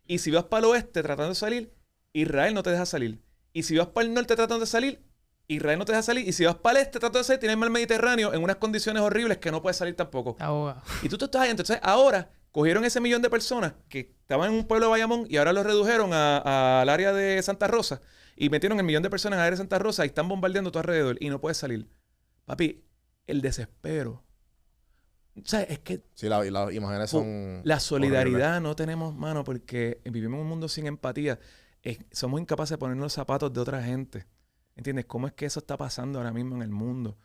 Y si vas para el oeste tratando de salir, Israel no te deja salir. Y si vas para el norte tratando de salir, Israel no te deja salir. Y si vas para el este tratando de salir, tienes el mar Mediterráneo en unas condiciones horribles que no puedes salir tampoco. Ahogado. Y tú estás ahí. Entonces ahora cogieron ese 1 millón de personas que estaban en un pueblo de Bayamón y ahora los redujeron al área de Santa Rosa. Y metieron el 1 millón de personas en el área de Santa Rosa y están bombardeando todo alrededor y no puedes salir. Papi, el desespero. O sea, es que Sí, las imágenes son la solidaridad horribles. no tenemos, mano, porque vivimos en un mundo sin empatía. Somos incapaces de ponernos los zapatos de otra gente. ¿Entiendes? ¿Cómo es que eso está pasando ahora mismo en el mundo?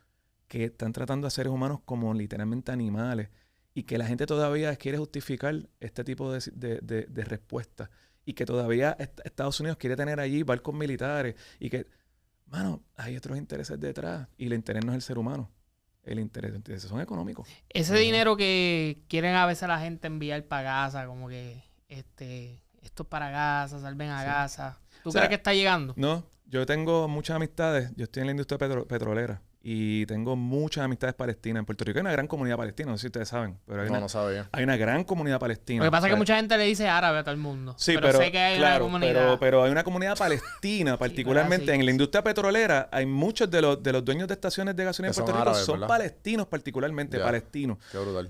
Que están tratando a seres humanos como literalmente animales y que la gente todavía quiere justificar este tipo de respuestas y que todavía Estados Unidos quiere tener allí barcos militares y que, mano, hay otros intereses detrás y el interés no es el ser humano. El interés son económicos. Ese dinero que quieren a veces la gente enviar para Gaza, como que esto es para Gaza, salven a Gaza. ¿Tú O sea, crees que está llegando? No, yo tengo muchas amistades. Yo estoy en la industria petrolera Y tengo muchas amistades palestinas. En Puerto Rico hay una gran comunidad palestina, no sé si ustedes saben. Pero No sabía. hay una gran comunidad palestina. Lo que pasa es que ¿sabes? mucha gente le dice árabe a todo el mundo. Sí, pero sé que hay una comunidad. pero hay una comunidad palestina, particularmente en la industria petrolera. Hay muchos de los dueños de estaciones de gasolina en Que son Puerto Rico árabes, son ¿verdad? palestinos, particularmente palestinos. Qué brutal.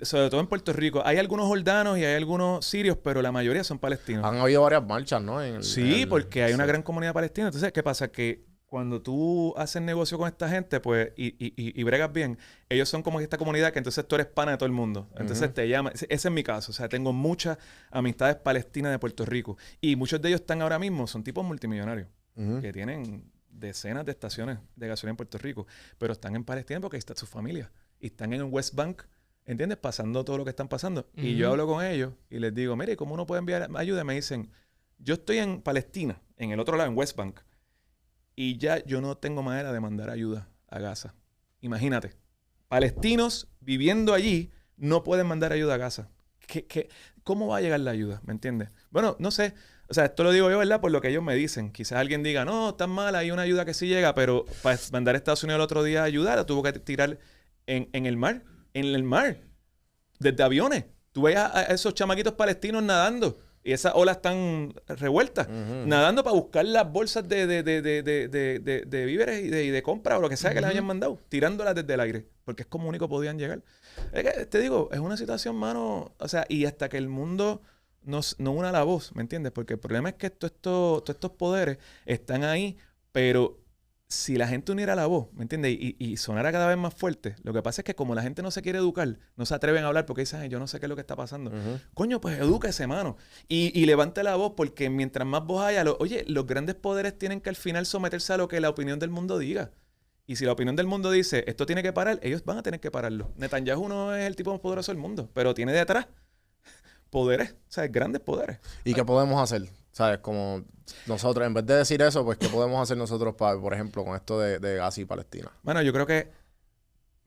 Sobre todo en Puerto Rico. Hay algunos jordanos y hay algunos sirios, pero la mayoría son palestinos. Han habido varias marchas, ¿no? Sí, porque hay una gran comunidad palestina. Entonces, ¿qué pasa? Que cuando tú haces negocio con esta gente, pues, y bregas bien, ellos son como esta comunidad que entonces tú eres pana de todo el mundo. Entonces te llaman. Ese es mi caso. O sea, tengo muchas amistades palestinas de Puerto Rico. Y muchos de ellos están ahora mismo, son tipos multimillonarios, que tienen decenas de estaciones de gasolina en Puerto Rico, pero están en Palestina porque ahí está su familia. Y están en el West Bank, ¿entiendes? Pasando todo lo que están pasando. Y yo hablo con ellos y les digo, mire, ¿cómo uno puede enviar ayuda? Y me dicen, yo estoy en Palestina, en el otro lado, en West Bank. Y ya yo no tengo manera de mandar ayuda a Gaza. Imagínate. Palestinos viviendo allí no pueden mandar ayuda a Gaza. ¿Cómo va a llegar la ayuda? ¿Me entiendes? Bueno, no sé. O sea, esto lo digo yo, ¿verdad? Por lo que ellos me dicen. Quizás alguien diga, no, tan mal, hay una ayuda que sí llega, pero para mandar a Estados Unidos el otro día a ayudar, la tuvo que tirar en el mar. En el mar. Desde aviones. Tú ves a esos chamaquitos palestinos nadando. Y esas olas están revueltas, nadando para buscar las bolsas de víveres y de compra o lo que sea que les hayan mandado, tirándolas desde el aire, porque es como único podían llegar. Es que, te digo, es una situación, mano, o sea, y hasta que el mundo no una la voz, ¿me entiendes? Porque el problema es que todos estos poderes están ahí, pero si la gente uniera la voz, ¿me entiendes? Y sonara cada vez más fuerte, lo que pasa es que como la gente no se quiere educar, no se atreven a hablar porque dicen, "Ay, yo no sé qué es lo que está pasando." Coño, pues edúquese, mano. Y levante la voz porque mientras más voz haya, oye, los grandes poderes tienen que al final someterse a lo que la opinión del mundo diga. Y si la opinión del mundo dice, esto tiene que parar, ellos van a tener que pararlo. Netanyahu no es el tipo más poderoso del mundo, pero tiene detrás poderes, o sea, grandes poderes. ¿Y qué podemos hacer? ¿Sabes? Como nosotros, en vez de decir eso, pues, ¿qué podemos hacer nosotros, por ejemplo, con esto de Gaza y Palestina? Bueno, yo creo que...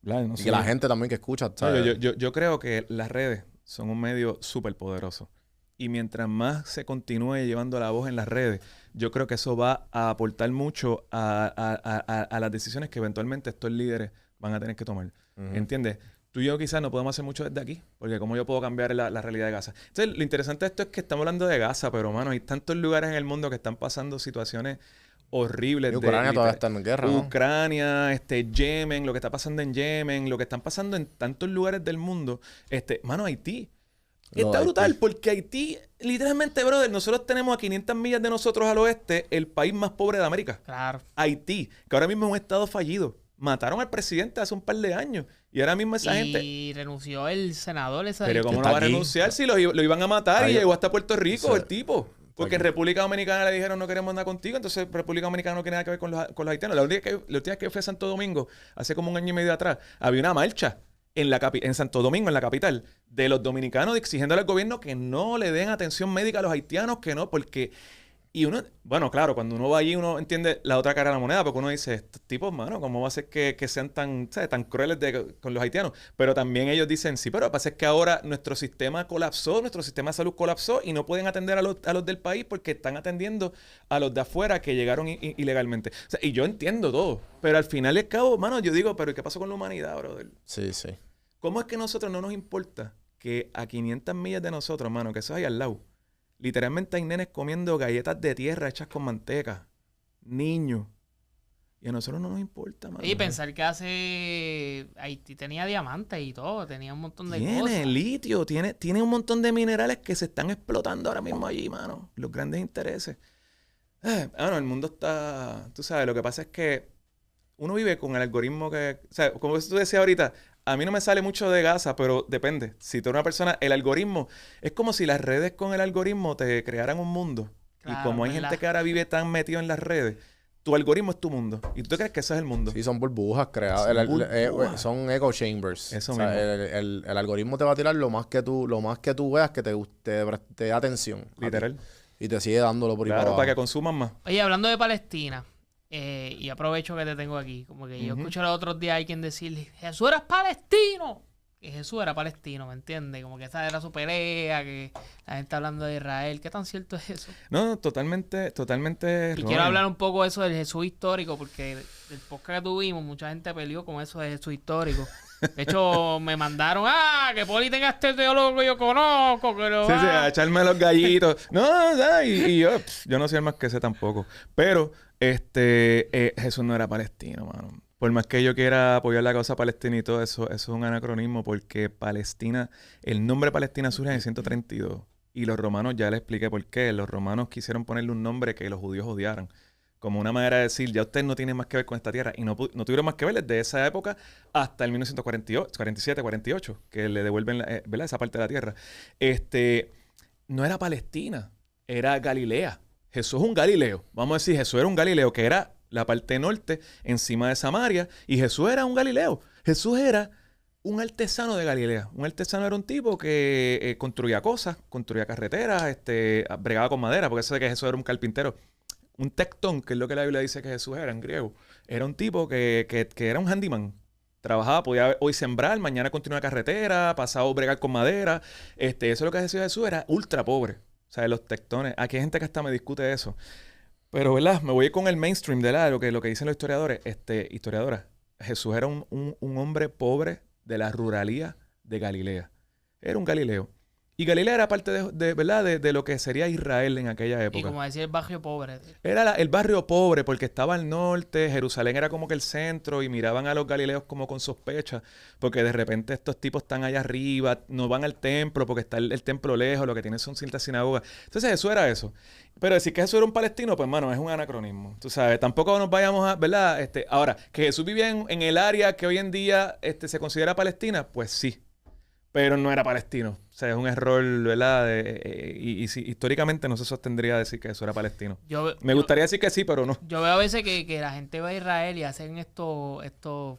No Y sé, que la gente también que escucha, ¿sabes? yo creo que las redes son un medio súper poderoso. Y mientras más se continúe llevando la voz en las redes, yo creo que eso va a aportar mucho a las decisiones que eventualmente estos líderes van a tener que tomar. ¿Entiendes? Tú y yo quizás no podemos hacer mucho desde aquí, porque como yo puedo cambiar la realidad de Gaza. Entonces, lo interesante de esto es que estamos hablando de Gaza, pero, mano, hay tantos lugares en el mundo que están pasando situaciones horribles. Y Ucrania todavía está en guerra, ¿no? Ucrania, Yemen, lo que está pasando en Yemen, lo que están pasando en tantos lugares del mundo. Mano, Haití. Está brutal, porque Haití, literalmente, brother, nosotros tenemos a 500 millas de nosotros al oeste el país más pobre de América. Claro. Haití, que ahora mismo es un estado fallido. Mataron al presidente hace un par de años. Y ahora mismo esa gente... Y renunció el senador ese. Pero ¿cómo no va a renunciar si lo iban a matar y llegó hasta Puerto Rico el tipo? Porque en República Dominicana le dijeron no queremos nada contigo, entonces República Dominicana no tiene nada que ver con los haitianos. La última vez que fui a Santo Domingo, hace como un año y medio atrás, había una marcha en Santo Domingo, en la capital, de los dominicanos exigiéndole al gobierno que no le den atención médica a los haitianos, que no, porque... Y uno, bueno, claro, cuando uno va allí uno entiende la otra cara de la moneda, porque uno dice, estos tipos, mano, ¿cómo va a ser que sean tan, ¿sabes?, tan crueles con los haitianos? Pero también ellos dicen, sí, pero lo que pasa es que ahora nuestro sistema colapsó, nuestro sistema de salud colapsó y no pueden atender a los del país porque están atendiendo a los de afuera que llegaron ilegalmente. O sea, y yo entiendo todo, pero al final y al cabo, mano, yo digo, pero ¿qué pasó con la humanidad, brother? Sí, sí. ¿Cómo es que a nosotros no nos importa que a 500 millas de nosotros, mano, que eso es ahí al lado, literalmente hay nenes comiendo galletas de tierra hechas con manteca? Niños. Y a nosotros no nos importa, mano. Y pensar que Haití tenía diamantes y todo, tenía un montón de cosas. Tiene litio, tiene un montón de minerales que se están explotando ahora mismo allí, mano. Los grandes intereses. Bueno, el mundo está... Tú sabes, lo que pasa es que uno vive con el algoritmo que... O sea, como tú decías ahorita, a mí no me sale mucho de Gaza, pero depende. Si tú eres una persona... El algoritmo... Es como si las redes con el algoritmo te crearan un mundo. Claro, y como hay gente que ahora vive tan metido en las redes, tu algoritmo es tu mundo. Y tú te crees que ese es el mundo. Sí, son burbujas creadas. Son echo chambers. Eso mismo. mismo. El algoritmo te va a tirar lo más que tú veas que te dé atención. Literal. Y te sigue dándolo por ahí Claro, para para que abajo. consuman más. Oye, hablando de Palestina, y aprovecho que te tengo aquí, como que yo escuché los otros días a alguien decirle, Jesús era palestino. Que Jesús era palestino, ¿me entiendes? Como que esa era su pelea, que la gente está hablando de Israel. ¿Qué tan cierto es eso? No, totalmente Y quiero hablar un poco de eso del Jesús histórico, porque del podcast que tuvimos, mucha gente peleó con eso de Jesús histórico. De hecho, me mandaron, que Poli tenga este teólogo que yo conozco, que lo Sí, a echarme los gallitos. No, y yo no soy el más que sé tampoco. Pero, Jesús no era palestino, mano. Por más que yo quiera apoyar la causa palestina y todo eso, eso es un anacronismo porque Palestina, el nombre Palestina surge en el 132. Y los romanos, ya les expliqué por qué. Los romanos quisieron ponerle un nombre que los judíos odiaran. Como una manera de decir, ya usted no tiene más que ver con esta tierra. Y no tuvieron más que ver desde esa época hasta el 1947, 48, que le devuelven ¿verdad? Esa parte de la tierra. No era Palestina, era Galilea. Jesús es un Galileo. Vamos a decir, Jesús era un Galileo, que era la parte norte, encima de Samaria. Y Jesús era un Galileo. Jesús era un artesano de Galilea. Un artesano era un tipo que construía cosas, construía carreteras, bregaba con madera, porque eso de que Jesús era un carpintero. Un tectón, que es lo que la Biblia dice que Jesús era en griego. Era un tipo que era un handyman. Trabajaba, podía hoy sembrar, mañana continuar carretera, pasado bregar con madera. Eso es lo que decía Jesús, era ultra pobre. O sea, los tectones. Aquí hay gente que hasta me discute eso. Pero, ¿verdad? Me voy con el mainstream de lo que dicen los historiadores. Historiadoras. Jesús era un hombre pobre de la ruralía de Galilea. Era un Galileo. Y Galilea era parte ¿verdad? De lo que sería Israel en aquella época. Y como decía, el barrio pobre. Era el barrio pobre porque estaba al norte, Jerusalén era como que el centro y miraban a los galileos como con sospecha porque de repente estos tipos están allá arriba, no van al templo porque está el templo lejos, lo que tienen son ciertas sinagogas. Entonces Jesús era eso. Pero decir que Jesús era un palestino, pues hermano, es un anacronismo. Tú sabes, tampoco nos vayamos a, ¿verdad? Ahora, que Jesús vivía en el área que hoy en día se considera Palestina, pues sí. Pero no era palestino. O sea, es un error, ¿verdad? Históricamente no se sostendría decir que eso era palestino. Me gustaría decir que sí, pero no. Yo veo a veces que la gente va a Israel y hacen estos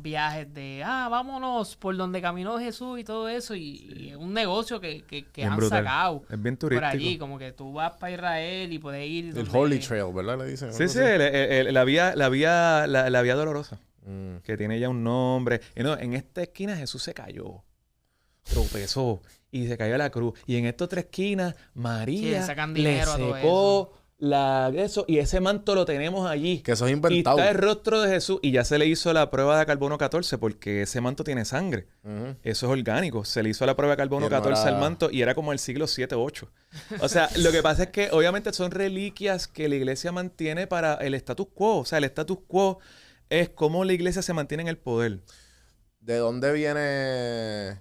viajes de, vámonos por donde caminó Jesús y todo eso. Y es un negocio que han brutal. Sacado. Es bien turístico. Por allí, como que tú vas para Israel y puedes ir. El Holy Trail, ¿verdad? Le dicen. Sí, la vía dolorosa. Que tiene ya un nombre. Y no, en esta esquina Jesús se cayó, tropezó y se cayó a la cruz. Y en estas tres esquinas María le secó eso. Y ese manto lo tenemos allí. Que eso es inventado. Y está el rostro de Jesús. Y ya se le hizo la prueba de carbono 14 porque ese manto tiene sangre. Eso es orgánico. Se le hizo la prueba de carbono 14 al manto y era como el siglo 7 o 8. O sea, lo que pasa es que obviamente son reliquias que la iglesia mantiene para el status quo. O sea, el status quo es cómo la iglesia se mantiene en el poder. ¿De dónde viene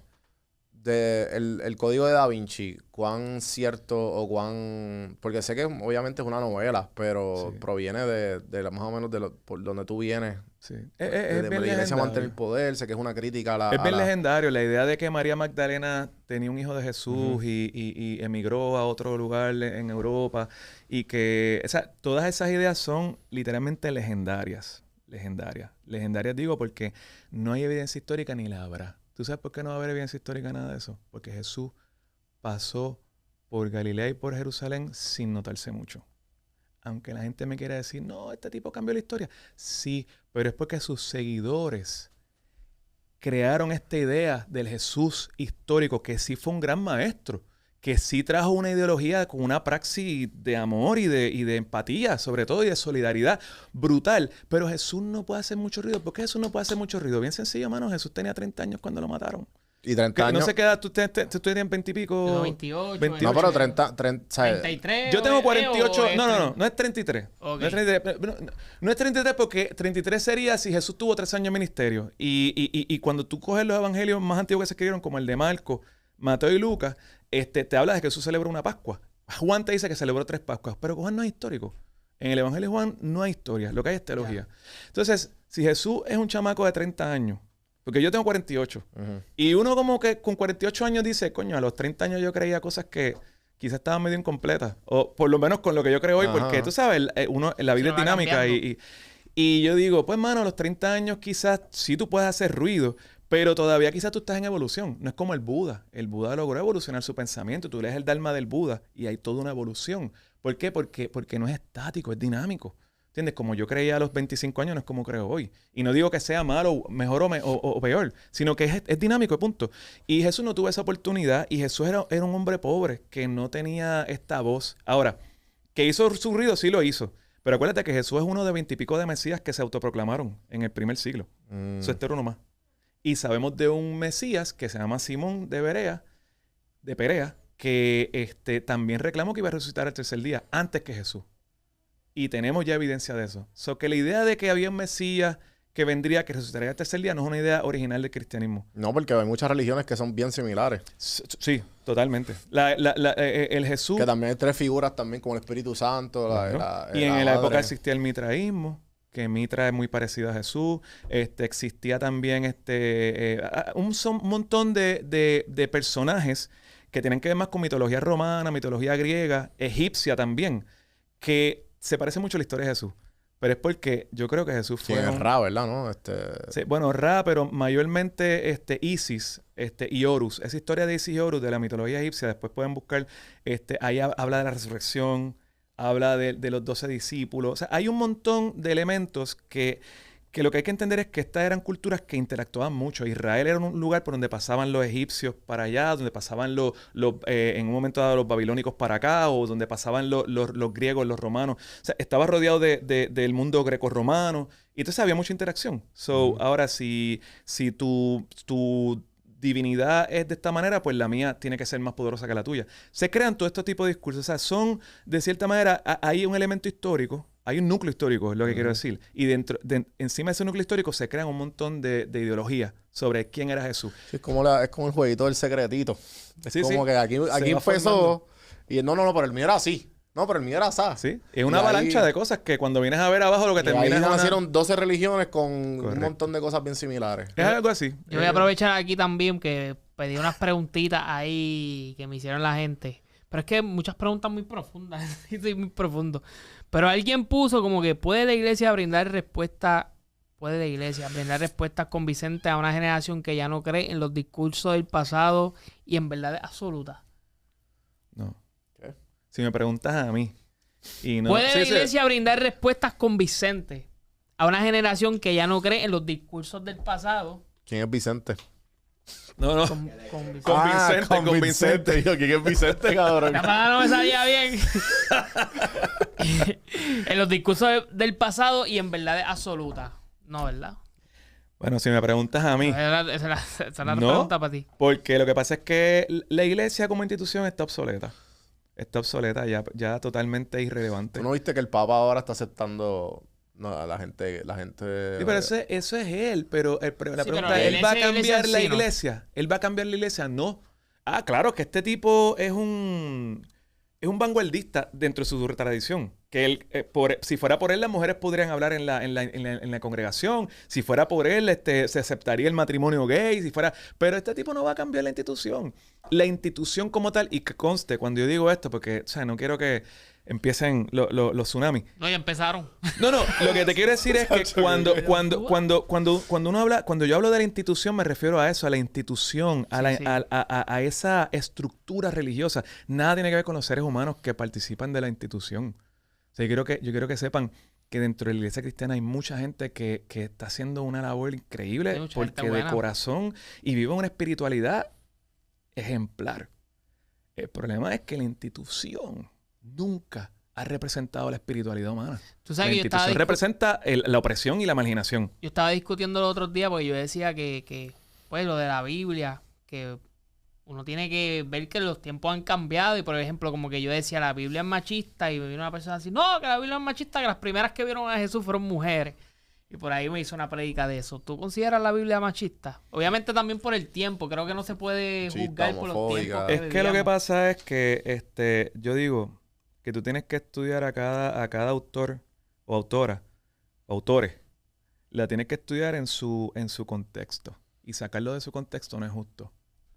el código de Da Vinci? ¿Cuán cierto o cuán...? Porque sé que obviamente es una novela, pero sí. Proviene de más o menos por donde tú vienes. Sí. Es bien la iglesia mantiene el poder. Sé que es una crítica a la... Es bien legendario. La idea de que María Magdalena tenía un hijo de Jesús y emigró a otro lugar en Europa. Y que... O sea, todas esas ideas son literalmente legendarias. Legendarias digo porque no hay evidencia histórica ni la habrá. ¿Tú sabes por qué no va a haber evidencia histórica nada de eso? Porque Jesús pasó por Galilea y por Jerusalén sin notarse mucho. Aunque la gente me quiera decir, no, este tipo cambió la historia. Sí, pero es porque sus seguidores crearon esta idea del Jesús histórico, que sí fue un gran maestro, que sí trajo una ideología con una praxis de amor y de empatía, sobre todo, y de solidaridad brutal. Pero Jesús no puede hacer mucho ruido. ¿Por qué Jesús no puede hacer mucho ruido? Bien sencillo, mano. Jesús tenía 30 años cuando lo mataron. Y 30 años... No sé qué edad tú tienes 20 y pico... 28. No, pero 30 33. Yo tengo 48... No es 33. Okay. No es 33 porque 33 sería si Jesús tuvo 3 años de ministerio. Y cuando tú coges los evangelios más antiguos que se escribieron, como el de Marcos, Mateo y Lucas, te habla de que Jesús celebró una Pascua. Juan te dice que celebró 3 Pascuas, pero Juan no es histórico. En el Evangelio de Juan no hay historia, lo que hay es teología. Entonces, si Jesús es un chamaco de 30 años, porque yo tengo 48, y uno como que con 48 años dice, coño, a los 30 años yo creía cosas que quizás estaban medio incompletas, o por lo menos con lo que yo creo hoy, porque tú sabes, la vida es dinámica y yo digo, pues mano, a los 30 años quizás sí tú puedes hacer ruido, pero todavía quizás tú estás en evolución. No es como el Buda. El Buda logró evolucionar su pensamiento. Tú lees el Dharma del Buda y hay toda una evolución. ¿Por qué? Porque no es estático, es dinámico. ¿Entiendes? Como yo creía a los 25 años, no es como creo hoy. Y no digo que sea malo, mejor o peor, sino que es dinámico, punto. Y Jesús no tuvo esa oportunidad y Jesús era un hombre pobre que no tenía esta voz. Ahora, que hizo su ruido, sí lo hizo. Pero acuérdate que Jesús es uno de 20 y pico de Mesías que se autoproclamaron en el primer siglo. Eso este era uno más. Y sabemos de un Mesías que se llama Simón de Perea, que también reclamó que iba a resucitar el tercer día antes que Jesús. Y tenemos ya evidencia de eso. So que la idea de que había un Mesías que vendría, que resucitaría el tercer día, no es una idea original del cristianismo. No, porque hay muchas religiones que son bien similares. Sí, totalmente. El Jesús... Que también hay 3 figuras también, como el Espíritu Santo. Claro. Y en la época existía el mitraísmo, que Mitra es muy parecido a Jesús. Existía también un montón de personajes que tienen que ver más con mitología romana, mitología griega, egipcia también, que se parece mucho a la historia de Jesús. Pero es porque yo creo que Jesús fue... Sí, Ra, ¿verdad? ¿No? Sí, bueno, Ra, pero mayormente Isis y Horus. Esa historia de Isis y Horus de la mitología egipcia, después pueden buscar, ahí habla de la resurrección, habla de los 12 discípulos. O sea, hay un montón de elementos que lo que hay que entender es que estas eran culturas que interactuaban mucho. Israel era un lugar por donde pasaban los egipcios para allá, donde pasaban en un momento dado los babilónicos para acá, o donde pasaban los griegos, los romanos. O sea, estaba rodeado del mundo greco-romano. Y entonces había mucha interacción. Ahora, si tu divinidad es de esta manera, pues la mía tiene que ser más poderosa que la tuya. Se crean todo este tipo de discursos. O sea, son, de cierta manera, hay un elemento histórico. Hay un núcleo histórico, es lo que quiero decir. Y encima de ese núcleo histórico se crean un montón de ideologías sobre quién era Jesús. Sí, es como el jueguito del secretito. Es como que aquí empezó formando. y no, pero el mío era así. No, pero el mío era así. Sí, es una avalancha de cosas que cuando vienes a ver abajo lo que termina es nacieron 12 religiones con un montón de cosas bien similares. Es algo así. Yo voy a aprovechar aquí también que pedí unas preguntitas ahí que me hicieron la gente. Pero es que muchas preguntas muy profundas. Soy muy profundo. Pero alguien puso como que ¿puede la iglesia brindar respuestas convincentes a una generación que ya no cree en los discursos del pasado y en verdades absolutas? No. ¿Qué? Si me preguntas a mí. ¿Puede la iglesia brindar respuestas convincentes a una generación que ya no cree en los discursos del pasado? ¿Quién es Vicente? No. Convincente. Yo, ¿quién es Vicente, cabrón? La palabra no me salía bien. En los discursos del pasado y en verdades absolutas. No, ¿verdad? Bueno, si me preguntas a mí... Esa es la pregunta para ti. Porque lo que pasa es que la iglesia como institución está obsoleta. Está obsoleta, ya totalmente irrelevante. ¿Tú no viste que el Papa ahora está aceptando... No, la gente... Sí, pero eso es él. Pero la pregunta es, ¿él va a cambiar la iglesia? ¿Él va a cambiar la iglesia? No. Ah, claro, que este tipo es un vanguardista dentro de su tradición. Que él, si fuera por él, las mujeres podrían hablar en la congregación. Si fuera por él, se aceptaría el matrimonio gay. Pero este tipo no va a cambiar la institución. La institución como tal, y que conste cuando yo digo esto, porque no quiero que empiecen los tsunamis. No, ya empezaron. No, lo que te quiero decir es que cuando uno habla, cuando yo hablo de la institución, me refiero a eso, a la institución, a esa estructura religiosa. Nada tiene que ver con los seres humanos que participan de la institución. O sea, yo quiero que sepan que dentro de la iglesia cristiana hay mucha gente que está haciendo una labor increíble porque de corazón y vive una espiritualidad ejemplar. El problema es que la institución nunca ha representado la espiritualidad humana. ¿Tú sabes la institución representa la opresión y la marginación. Yo estaba discutiendo los otros días porque yo decía que pues lo de la Biblia, que uno tiene que ver que los tiempos han cambiado y por ejemplo como que yo decía la Biblia es machista y me vino una persona así, no, que la Biblia es machista, que las primeras que vieron a Jesús fueron mujeres. Y por ahí me hizo una prédica de eso. ¿Tú consideras la Biblia machista? Obviamente también por el tiempo. Creo que no se puede juzgar por los tiempos Es que lo que pasa es que yo digo que tú tienes que estudiar a cada autor o autora, autores. La tienes que estudiar en su contexto. Y sacarlo de su contexto no es justo.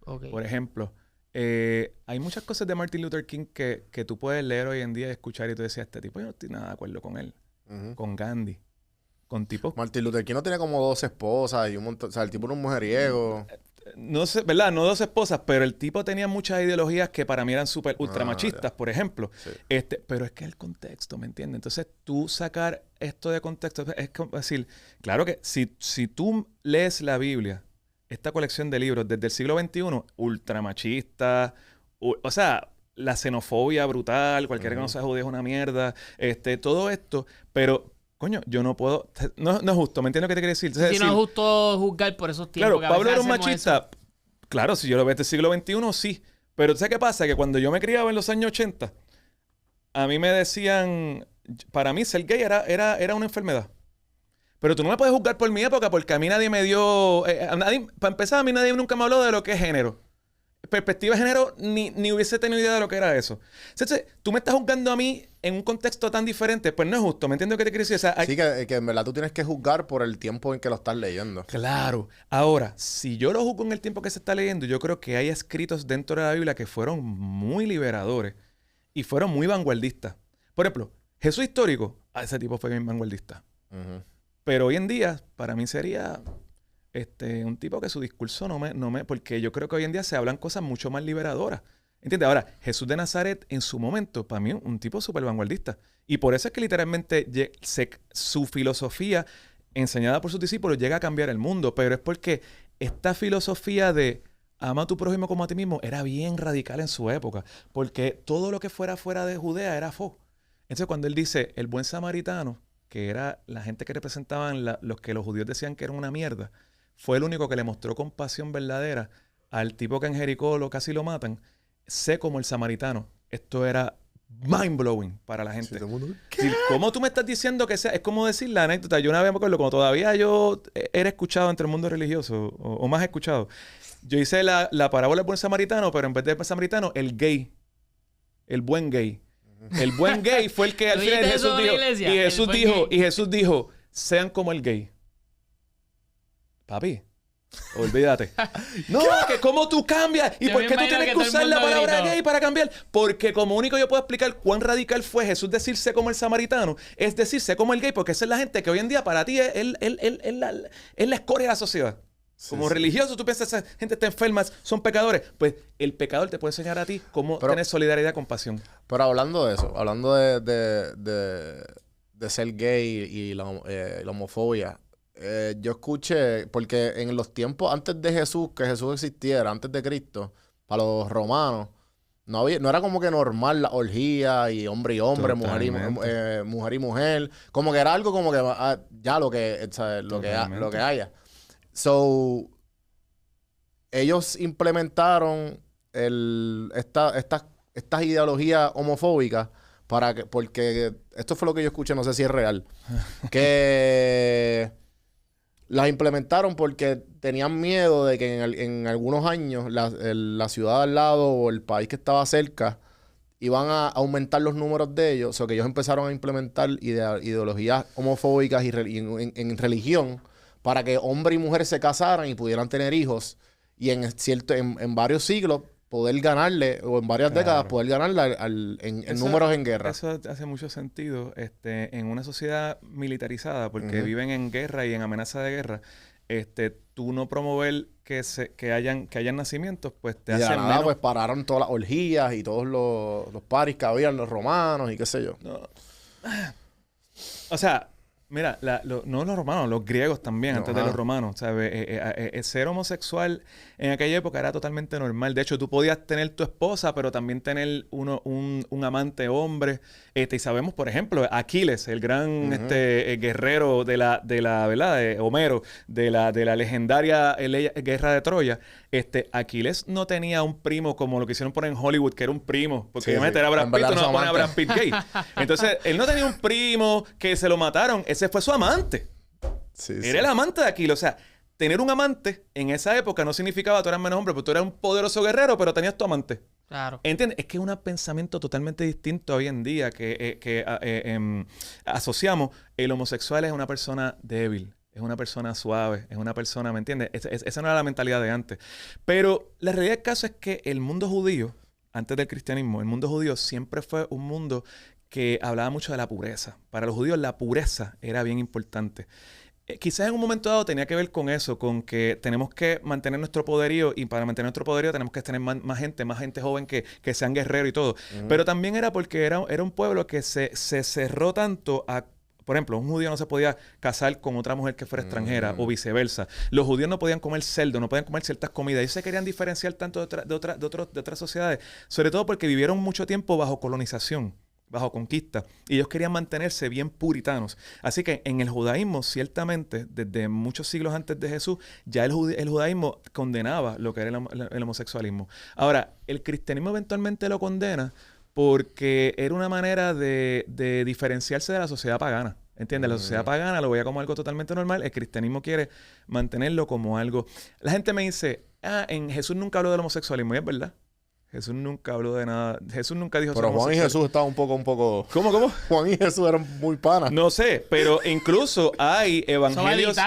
Okay. Por ejemplo, hay muchas cosas de Martin Luther King que tú puedes leer hoy en día y escuchar y tú decías, este tipo yo no estoy nada de acuerdo con él. Con Gandhi. Con tipos... Martin Luther King no tenía como 12 esposas y un montón... O sea, el tipo era un mujeriego. No sé, ¿verdad? No 12 esposas, pero el tipo tenía muchas ideologías que para mí eran súper ultramachistas, por ejemplo. Sí. Pero es que el contexto, ¿me entiendes? Entonces, tú sacar esto de contexto es como decir, claro que si tú lees la Biblia, esta colección de libros desde el siglo XXI, ultramachistas, o sea, la xenofobia brutal, cualquiera que no sea judío es una mierda, todo esto, pero, coño, yo no puedo, no es justo, ¿me entiendes lo que te quiero decir? Si no es justo juzgar por esos tiempos. Claro, Pablo era un machista, claro, si yo lo veo este siglo XXI, sí, pero ¿sabes qué pasa? Que cuando yo me criaba en los años 80, a mí me decían, para mí ser gay era una enfermedad. Pero tú no me puedes juzgar por mi época porque a mí nadie me dio... para empezar, a mí nadie nunca me habló de lo que es género. Perspectiva de género, ni hubiese tenido idea de lo que era eso. Entonces, tú me estás juzgando a mí en un contexto tan diferente. Pues no es justo. ¿Me entiendes lo que te quiero decir? O sea, Sí, que en verdad tú tienes que juzgar por el tiempo en que lo estás leyendo. Claro. Ahora, si yo lo juzgo en el tiempo que se está leyendo, yo creo que hay escritos dentro de la Biblia que fueron muy liberadores y fueron muy vanguardistas. Por ejemplo, Jesús histórico, ese tipo fue bien vanguardista. Pero hoy en día, para mí sería un tipo que su discurso no me... Porque yo creo que hoy en día se hablan cosas mucho más liberadoras. ¿Entiendes? Ahora, Jesús de Nazaret, en su momento, para mí, un tipo súper vanguardista. Y por eso es que literalmente su filosofía, enseñada por sus discípulos, llega a cambiar el mundo. Pero es porque esta filosofía de ama a tu prójimo como a ti mismo era bien radical en su época. Porque todo lo que fuera de Judea era fo. Entonces, cuando él dice, el buen samaritano, que era la gente que representaban los que los judíos decían que eran una mierda, fue el único que le mostró compasión verdadera al tipo que en Jericó casi lo matan. Sé como el samaritano. Esto era mind-blowing para la gente. Sí, ¿cómo tú me estás diciendo que sea? Es como decir la anécdota. Yo una vez me acuerdo, como todavía yo era escuchado entre el mundo religioso, o más escuchado, yo hice la parábola del buen samaritano, pero en vez de buen samaritano, el gay. El buen gay. El buen gay fue el que al final Jesús dijo, y Jesús dijo, sean como el gay. Papi, olvídate. No, que cómo tú cambias. ¿Y por qué tú tienes que usar la palabra gay para cambiar? Porque como único yo puedo explicar cuán radical fue Jesús decirse como el samaritano, es decirse como el gay, porque esa es la gente que hoy en día para ti es la escoria de la sociedad. Como religioso, tú piensas que esa gente está enferma, son pecadores. Pues el pecador te puede enseñar a ti cómo tener solidaridad y compasión. Pero hablando de eso, hablando de ser gay y la homofobia, yo escuché, porque en los tiempos antes de Jesús, que Jesús existiera, antes de Cristo, para los romanos, no era como que normal la orgía y hombre, mujer y mujer. Como que era algo como que ya lo que haya. So, ellos implementaron estas ideologías homofóbicas porque esto fue lo que yo escuché, no sé si es real, que las implementaron porque tenían miedo de que en algunos años la ciudad al lado o el país que estaba cerca iban a aumentar los números de ellos, o sea que ellos empezaron a implementar ideologías homofóbicas en religión, para que hombre y mujer se casaran y pudieran tener hijos y en varios siglos poder ganarle, o en varias décadas poder ganarle en números en guerra. Eso hace mucho sentido en una sociedad militarizada, porque viven en guerra y en amenaza de guerra. Tú no promover que hayan nacimientos, pues te hacen menos. Pues pararon todas las orgías y todos los paris que habían los romanos y qué sé yo. No. O sea... Mira, no los romanos, los griegos también, antes de los romanos, ¿sabes? Ser homosexual en aquella época era totalmente normal. De hecho, tú podías tener tu esposa, pero también tener un amante hombre. Y sabemos, por ejemplo, Aquiles, el gran guerrero de la ¿verdad? De Homero, de la legendaria guerra de Troya. Aquiles no tenía un primo como lo que hicieron poner en Hollywood, que era un primo. Porque obviamente era Brad Pitt, tú no vas a poner a Brad Pitt gay. Entonces, él no tenía un primo que se lo mataron. Ese fue su amante. Era el amante de Aquiles. O sea, tener un amante en esa época no significaba que tú eras menos hombre, porque tú eras un poderoso guerrero, pero tenías tu amante. Claro. ¿Entiendes? Es que es un pensamiento totalmente distinto hoy en día que asociamos. El homosexual es una persona débil. Es una persona suave, es una persona, ¿me entiendes? Esa no era la mentalidad de antes. Pero la realidad del caso es que el mundo judío, antes del cristianismo, el mundo judío siempre fue un mundo que hablaba mucho de la pureza. Para los judíos la pureza era bien importante. Quizás en un momento dado tenía que ver con eso, con que tenemos que mantener nuestro poderío, y para mantener nuestro poderío tenemos que tener más gente joven que sean guerreros y todo. Pero también era porque era un pueblo que se cerró tanto a Por ejemplo, un judío no se podía casar con otra mujer que fuera extranjera o viceversa. Los judíos no podían comer cerdo, no podían comer ciertas comidas. Ellos se querían diferenciar tanto de otras sociedades, sobre todo porque vivieron mucho tiempo bajo colonización, bajo conquista, y ellos querían mantenerse bien puritanos. Así que en el judaísmo, ciertamente, desde muchos siglos antes de Jesús, ya el judaísmo condenaba lo que era el homosexualismo. Ahora, el cristianismo eventualmente lo condena porque era una manera de diferenciarse de la sociedad pagana. ¿Entiendes? La sociedad pagana lo veía como algo totalmente normal. El cristianismo quiere mantenerlo como algo... La gente me dice, en Jesús nunca habló del homosexualismo. Y es verdad. Jesús nunca habló de nada. Jesús nunca dijo... Pero Juan y Jesús estaban un poco... ¿Cómo? Juan y Jesús eran muy panas. No sé, pero incluso hay evangelios...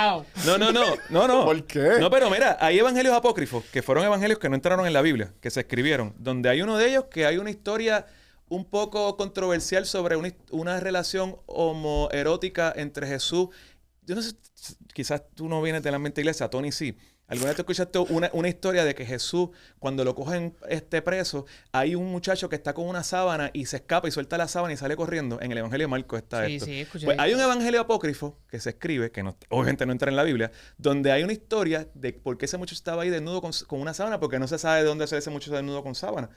No. ¿Por qué? No, pero mira, hay evangelios apócrifos, que fueron evangelios que no entraron en la Biblia, que se escribieron, donde hay uno de ellos que hay una historia un poco controversial sobre una relación homoerótica entre Jesús. Yo no sé, quizás tú no vienes de la mente iglesia, Tony sí. ¿Alguna vez te escuchaste una historia de que Jesús, cuando lo cogen preso, hay un muchacho que está con una sábana y se escapa y suelta la sábana y sale corriendo? En el Evangelio de Marcos está esto. Sí, escuché. Pues hay un evangelio apócrifo que se escribe, que obviamente no entra en la Biblia, donde hay una historia de por qué ese muchacho estaba ahí desnudo con una sábana, porque no se sabe de dónde sale ese muchacho desnudo con sábana.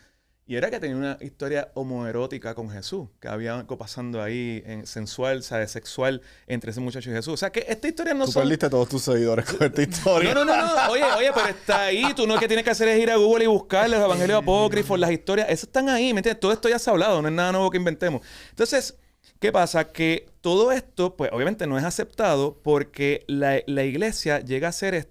Y era que tenía una historia homoerótica con Jesús, que había algo pasando ahí sensual, ¿sabes? Sexual entre ese muchacho y Jesús. O sea, que esta historia no Tú perdiste todos tus seguidores con esta historia. No. Oye, pero está ahí. Tú lo que tienes que hacer es ir a Google y buscar los evangelios apócrifos, las historias. Esas están ahí, ¿me entiendes? Todo esto ya se ha hablado, no es nada nuevo que inventemos. Entonces, ¿qué pasa? Que todo esto, pues obviamente no es aceptado porque la iglesia llega a ser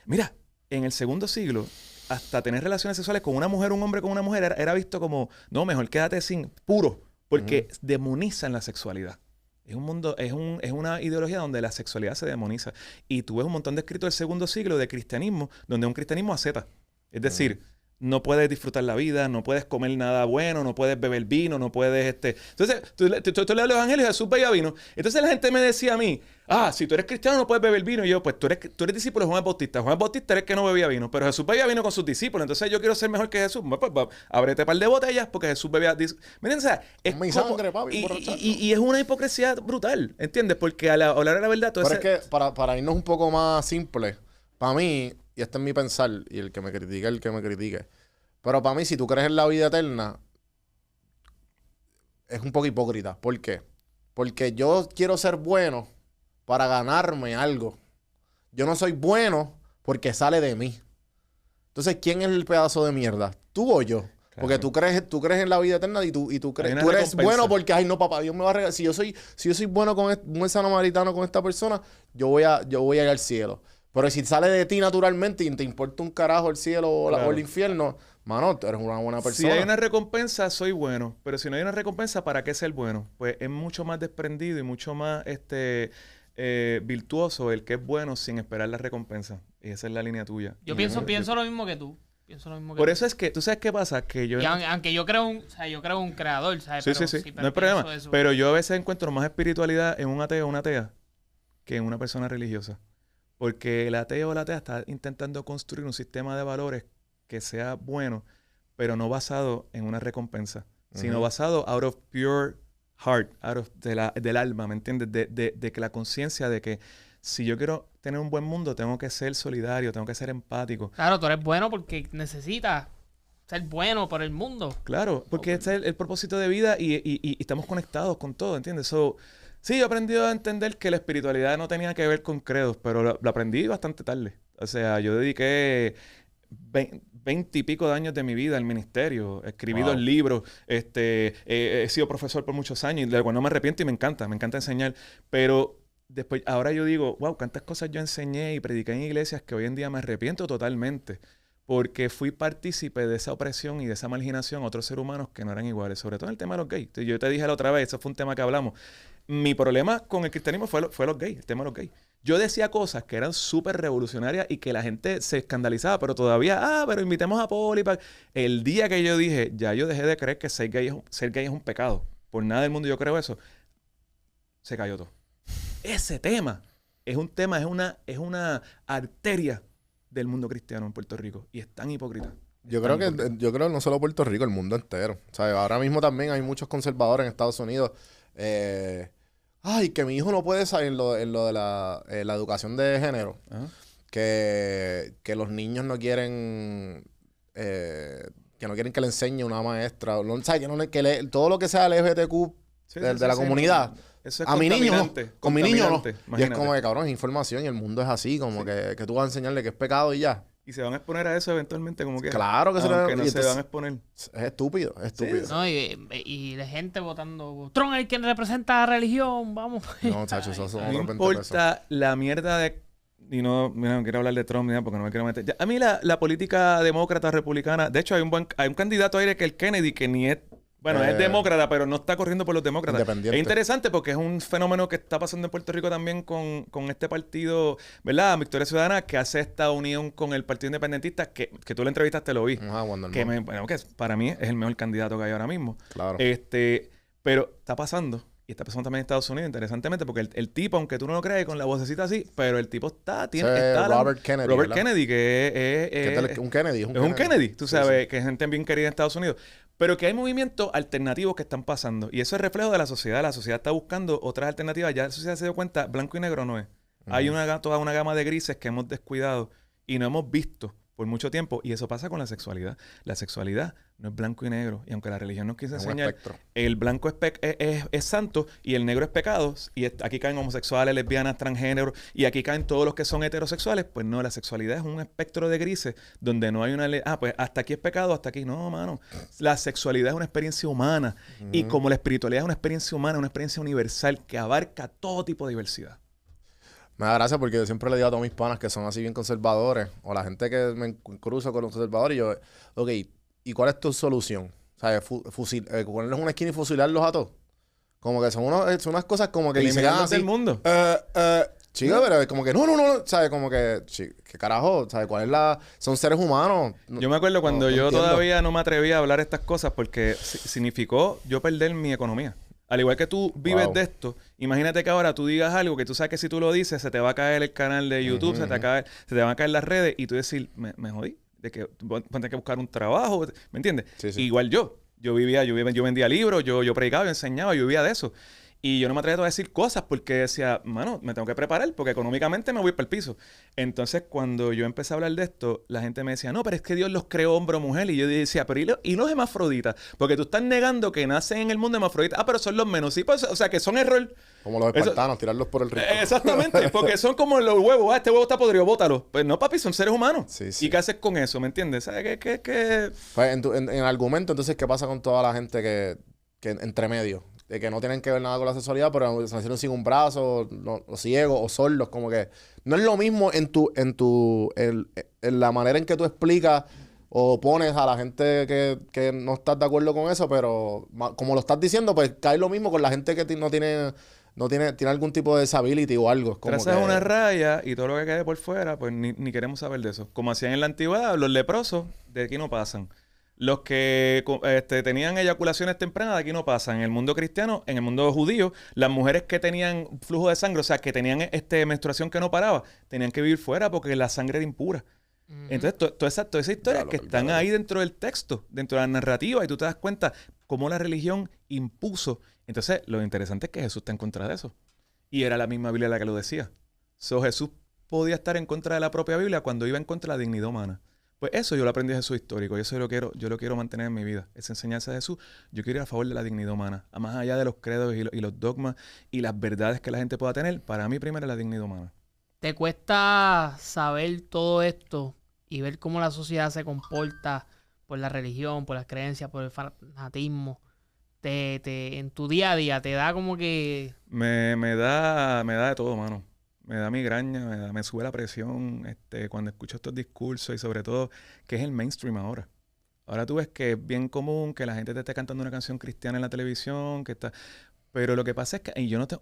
Mira, en el segundo siglo... hasta tener relaciones sexuales con una mujer, un hombre con una mujer, era visto como, no, mejor quédate sin puro, porque demonizan la sexualidad. Es un mundo, es una ideología donde la sexualidad se demoniza. Y tú ves un montón de escritos del segundo siglo de cristianismo, donde es un cristianismo asceta. Es decir, no puedes disfrutar la vida, no puedes comer nada bueno, no puedes beber vino, no puedes... Entonces, tú lees los evangelios, Jesús bebía vino. Entonces la gente me decía a mí, si tú eres cristiano no puedes beber vino. Y yo, pues tú eres discípulo de Juan el Bautista. Juan el Bautista era el que no bebía vino, pero Jesús bebía vino con sus discípulos. Entonces yo quiero ser mejor que Jesús. Pues ábrete un par de botellas porque Jesús bebía... Miren, o sea, es mi como... sangre, papi, y es una hipocresía brutal, ¿entiendes? Porque al hablar de la verdad... Pero es que para irnos un poco más simple, para mí, y este es mi pensar, y el que me critique, pero para mí, si tú crees en la vida eterna, es un poco hipócrita. ¿Por qué? Porque yo quiero ser bueno para ganarme algo. Yo no soy bueno porque sale de mí. Entonces, ¿quién es el pedazo de mierda? ¿Tú o yo? Claro. Porque tú crees en la vida eterna y tú crees, tú eres bueno porque, ay, no, papá, Dios me va a regalar. Si yo soy bueno con un buen samaritano con esta persona, yo voy a ir al cielo. Pero si sale de ti naturalmente y te importa un carajo el cielo o el infierno, mano, tú eres una buena persona. Si hay una recompensa, soy bueno. Pero si no hay una recompensa, ¿para qué ser bueno? Pues es mucho más desprendido y mucho más virtuoso el que es bueno sin esperar la recompensa. Y esa es la línea tuya. Yo pienso lo mismo que tú. Por eso es que, ¿tú sabes qué pasa? Que yo... Y aunque yo creo un creador, ¿sabes? Sí. No hay problema. Pero yo a veces encuentro más espiritualidad en un ateo o una atea que en una persona religiosa. Porque el ateo o la atea está intentando construir un sistema de valores que sea bueno, pero no basado en una recompensa, sino basado out of pure heart, del alma, ¿me entiendes? De que la conciencia de que si yo quiero tener un buen mundo, tengo que ser solidario, tengo que ser empático. Claro, tú eres bueno porque necesitas ser bueno por el mundo. Claro, porque ese es el propósito de vida y estamos conectados con todo, ¿entiendes? Sí, yo he aprendido a entender que la espiritualidad no tenía que ver con credos, pero lo aprendí bastante tarde. O sea, yo dediqué 20 y pico de años de mi vida al ministerio. Escribí 2 libros. He sido profesor por muchos años, de lo cual no me arrepiento y me encanta enseñar. Pero después, ahora yo digo, wow, cuántas cosas yo enseñé y prediqué en iglesias que hoy en día me arrepiento totalmente. Porque fui partícipe de esa opresión y de esa marginación a otros seres humanos que no eran iguales. Sobre todo en el tema de los gays. Yo te dije la otra vez, eso fue un tema que hablamos. Mi problema con el cristianismo fue los gays, el tema de los gays. Yo decía cosas que eran súper revolucionarias y que la gente se escandalizaba, pero todavía, pero invitemos a Poli. El día que yo dije, ya yo dejé de creer que ser gay es un pecado. Por nada del mundo yo creo eso. Se cayó todo. Ese tema es una arteria del mundo cristiano en Puerto Rico y es tan hipócrita. Yo creo que no solo Puerto Rico, el mundo entero. O sea, ahora mismo también hay muchos conservadores en Estados Unidos ay, que mi hijo no puede salir en lo de la educación de género. Ajá. Que los niños no quieren... que no quieren que le enseñe una maestra. O no, ¿sabes? Que no, todo lo que sea LGBTQ de la comunidad. Eso es a mi niño, con mi niño no. Y es imagínate. como que, cabrón, es información y el mundo es así, como que tú vas a enseñarle que es pecado y ya. Y se van a exponer a eso eventualmente como quiera. Claro que Aunque no y se van a exponer. Es estúpido, es estúpido. No, y la gente votando, Trump es el que representa la religión, vamos. No, chacho, eso son No otros 20 pesos. importa la mierda de... Y no, mira, no quiero hablar de Trump ni nada porque no me quiero meter. A mí la política demócrata, republicana... De hecho, hay un candidato aire que el Kennedy, que ni es... Bueno, es demócrata, pero no está corriendo por los demócratas. Independiente. Es interesante porque es un fenómeno que está pasando en Puerto Rico también con este partido, ¿verdad? Victoria Ciudadana, que hace esta unión con el Partido Independentista, que tú lo entrevistaste, lo vi. Ajá, Wonder Que, Man. bueno, que para mí es el mejor candidato que hay ahora mismo. Claro. Pero está pasando. Y está pasando también en Estados Unidos, interesantemente, porque el tipo, aunque tú no lo creas, con la vocecita así, pero el tipo está Robert Kennedy. Robert ¿verdad? Kennedy, que Que un Kennedy. es un Kennedy, tú Sí, sabes, sí. que es gente bien querida en Estados Unidos. Pero que hay movimientos alternativos que están pasando. Y eso es reflejo de la sociedad. La sociedad está buscando otras alternativas. Ya la sociedad se dio cuenta, blanco y negro no es. Hay toda una gama de grises que hemos descuidado y no hemos visto por mucho tiempo. Y eso pasa con la sexualidad. La sexualidad no es blanco y negro. Y aunque la religión nos quiso Es un enseñar, espectro. el blanco es santo y el negro es pecado. Y aquí caen homosexuales, lesbianas, transgéneros. Y aquí caen todos los que son heterosexuales. Pues no, la sexualidad es un espectro de grises donde no hay una ley. Pues hasta aquí es pecado, hasta aquí. No, mano. La sexualidad es una experiencia humana. Y como la espiritualidad es una experiencia humana, una experiencia universal que abarca todo tipo de diversidad. Me da gracia porque yo siempre le digo a todos mis panas que son así bien conservadores, o la gente que me cruzo con los conservadores, y yo, ok, ¿y cuál es tu solución? ¿Sabes? Ponerlos en una esquina y fusilarlos a todos. Como que son unas cosas como que dicen, Eliminarlos así, del mundo. chica, pero es como que no, ¿sabes? Como que, ¿qué carajo? ¿Sabes? ¿Cuál es la...? Son seres humanos. Yo me acuerdo cuando no yo entiendo. todavía no me atrevía a hablar estas cosas porque significó yo perder mi economía. Al igual que tú vives Wow. de esto, imagínate que ahora tú digas algo que tú sabes que si tú lo dices se te va a caer el canal de YouTube, se te van a caer las redes y tú decir, me jodí, de que voy a tener que buscar un trabajo, ¿me entiendes? Sí, sí. Igual yo vendía libros, yo predicaba, yo enseñaba, yo vivía de eso. Y yo no me atrevía a decir cosas porque decía, mano, me tengo que preparar porque económicamente me voy para el piso. Entonces, cuando yo empecé a hablar de esto, la gente me decía, no, pero es que Dios los creó hombre o mujer. Y yo decía, pero ¿y los hermafroditas? Porque tú estás negando que nacen en el mundo hermafroditas. Ah, pero son los menos. Sí, pues, o sea, que son error. Como los espartanos, tirarlos por el río. Exactamente, porque son como los huevos. Ah, este huevo está podrido, bótalo. Pues no, papi, son seres humanos. Sí, sí. ¿Y qué haces con eso? ¿Me entiendes? ¿Sabes qué? Pues en el argumento, entonces, ¿qué pasa con toda la gente que entre medio? De que no tienen que ver nada con la sexualidad, pero se nacieron sin un brazo, o ciegos, o sordos, como que no es lo mismo en la manera en que tú explicas o pones a la gente que no estás de acuerdo con eso, pero como lo estás diciendo, pues cae lo mismo con la gente que tiene algún tipo de disability o algo. Como Trazas que, una raya y todo lo que quede por fuera, pues ni queremos saber de eso. Como hacían en la antigüedad, los leprosos de aquí no pasan. Los que tenían eyaculaciones tempranas de aquí no pasan. En el mundo cristiano, en el mundo judío, las mujeres que tenían flujo de sangre, o sea, que tenían menstruación que no paraba, tenían que vivir fuera porque la sangre era impura. Entonces, toda esa historia que están ahí dentro del texto, dentro de la narrativa, y tú te das cuenta cómo la religión impuso. Entonces, lo interesante es que Jesús está en contra de eso. Y era la misma Biblia la que lo decía. Jesús podía estar en contra de la propia Biblia cuando iba en contra de la dignidad humana. Pues eso yo lo aprendí de Jesús histórico y eso yo lo quiero mantener en mi vida. Esa enseñanza de Jesús, yo quiero ir a favor de la dignidad humana. A más allá de los credos y los dogmas y las verdades que la gente pueda tener, para mí primero es la dignidad humana. ¿Te cuesta saber todo esto y ver cómo la sociedad se comporta por la religión, por las creencias, por el fanatismo? En tu día a día te da como que... Me da de todo, mano. Me da migraña, me sube la presión cuando escucho estos discursos y sobre todo que es el mainstream ahora. Ahora tú ves que es bien común que la gente te esté cantando una canción cristiana en la televisión, pero lo que pasa es que, y yo no tengo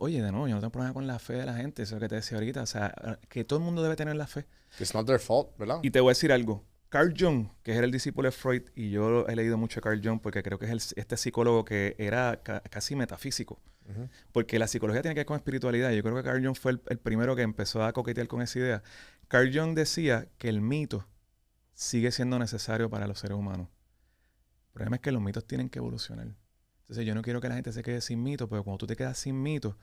problema con la fe de la gente, eso es lo que te decía ahorita, o sea, que todo el mundo debe tener la fe. it's not their fault, ¿verdad? Y te voy a decir algo. Carl Jung, que era el discípulo de Freud, y yo he leído mucho a Carl Jung porque creo que es este psicólogo que era casi metafísico. Porque la psicología tiene que ver con espiritualidad. Yo creo que Carl Jung fue el primero que empezó a coquetear con esa idea. Carl Jung decía que el mito sigue siendo necesario para los seres humanos. El problema es que los mitos tienen que evolucionar. Entonces yo no quiero que la gente se quede sin mitos, porque cuando tú te quedas sin mitos,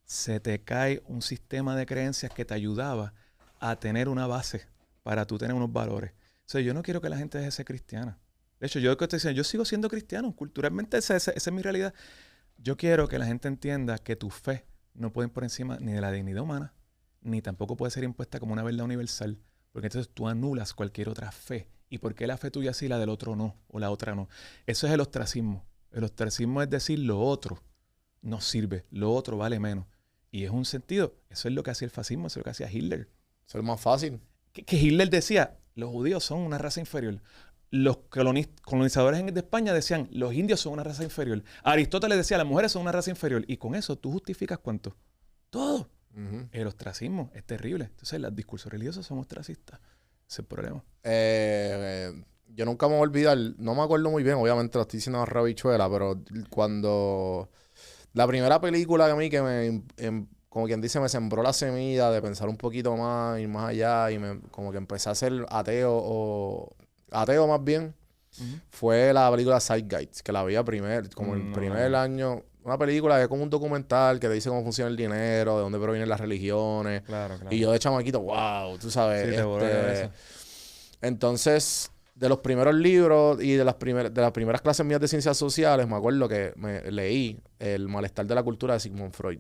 se te cae un sistema de creencias que te ayudaba a tener una base para tú tener unos valores. O sea, yo no quiero que la gente deje de ser cristiana. De hecho, yo estoy diciendo, yo sigo siendo cristiano. Culturalmente esa es mi realidad. Yo quiero que la gente entienda que tu fe no puede ir por encima ni de la dignidad humana, ni tampoco puede ser impuesta como una verdad universal. Porque entonces tú anulas cualquier otra fe. ¿Y por qué la fe tuya sí y la del otro no? O la otra no. Eso es el ostracismo. El ostracismo es decir, lo otro no sirve. Lo otro vale menos. Y es un sentido. Eso es lo que hacía el fascismo. Eso es lo que hacía Hitler. Eso es más fácil. Que Hitler decía, los judíos son una raza inferior. Los colonizadores de España decían, los indios son una raza inferior. Aristóteles decía, las mujeres son una raza inferior. Y con eso tú justificas ¿cuánto? Todo. El ostracismo es terrible. Entonces, los discursos religiosos son ostracistas. Ese es el problema. Yo nunca me voy a olvidar, no me acuerdo muy bien, obviamente lo estoy diciendo a rabichuela, pero cuando la primera película que a mí que como quien dice, me sembró la semilla de pensar un poquito más, ir más allá y como que empecé a ser ateo más bien, fue la película Zeitgeist, que la vi el primer año. Una película que es como un documental que te dice cómo funciona el dinero, de dónde provienen las religiones. Claro. Y yo de chamaquito, wow, tú sabes. Sí, entonces, de los primeros libros y de las primeras clases mías de ciencias sociales, me acuerdo que me leí El malestar de la cultura de Sigmund Freud.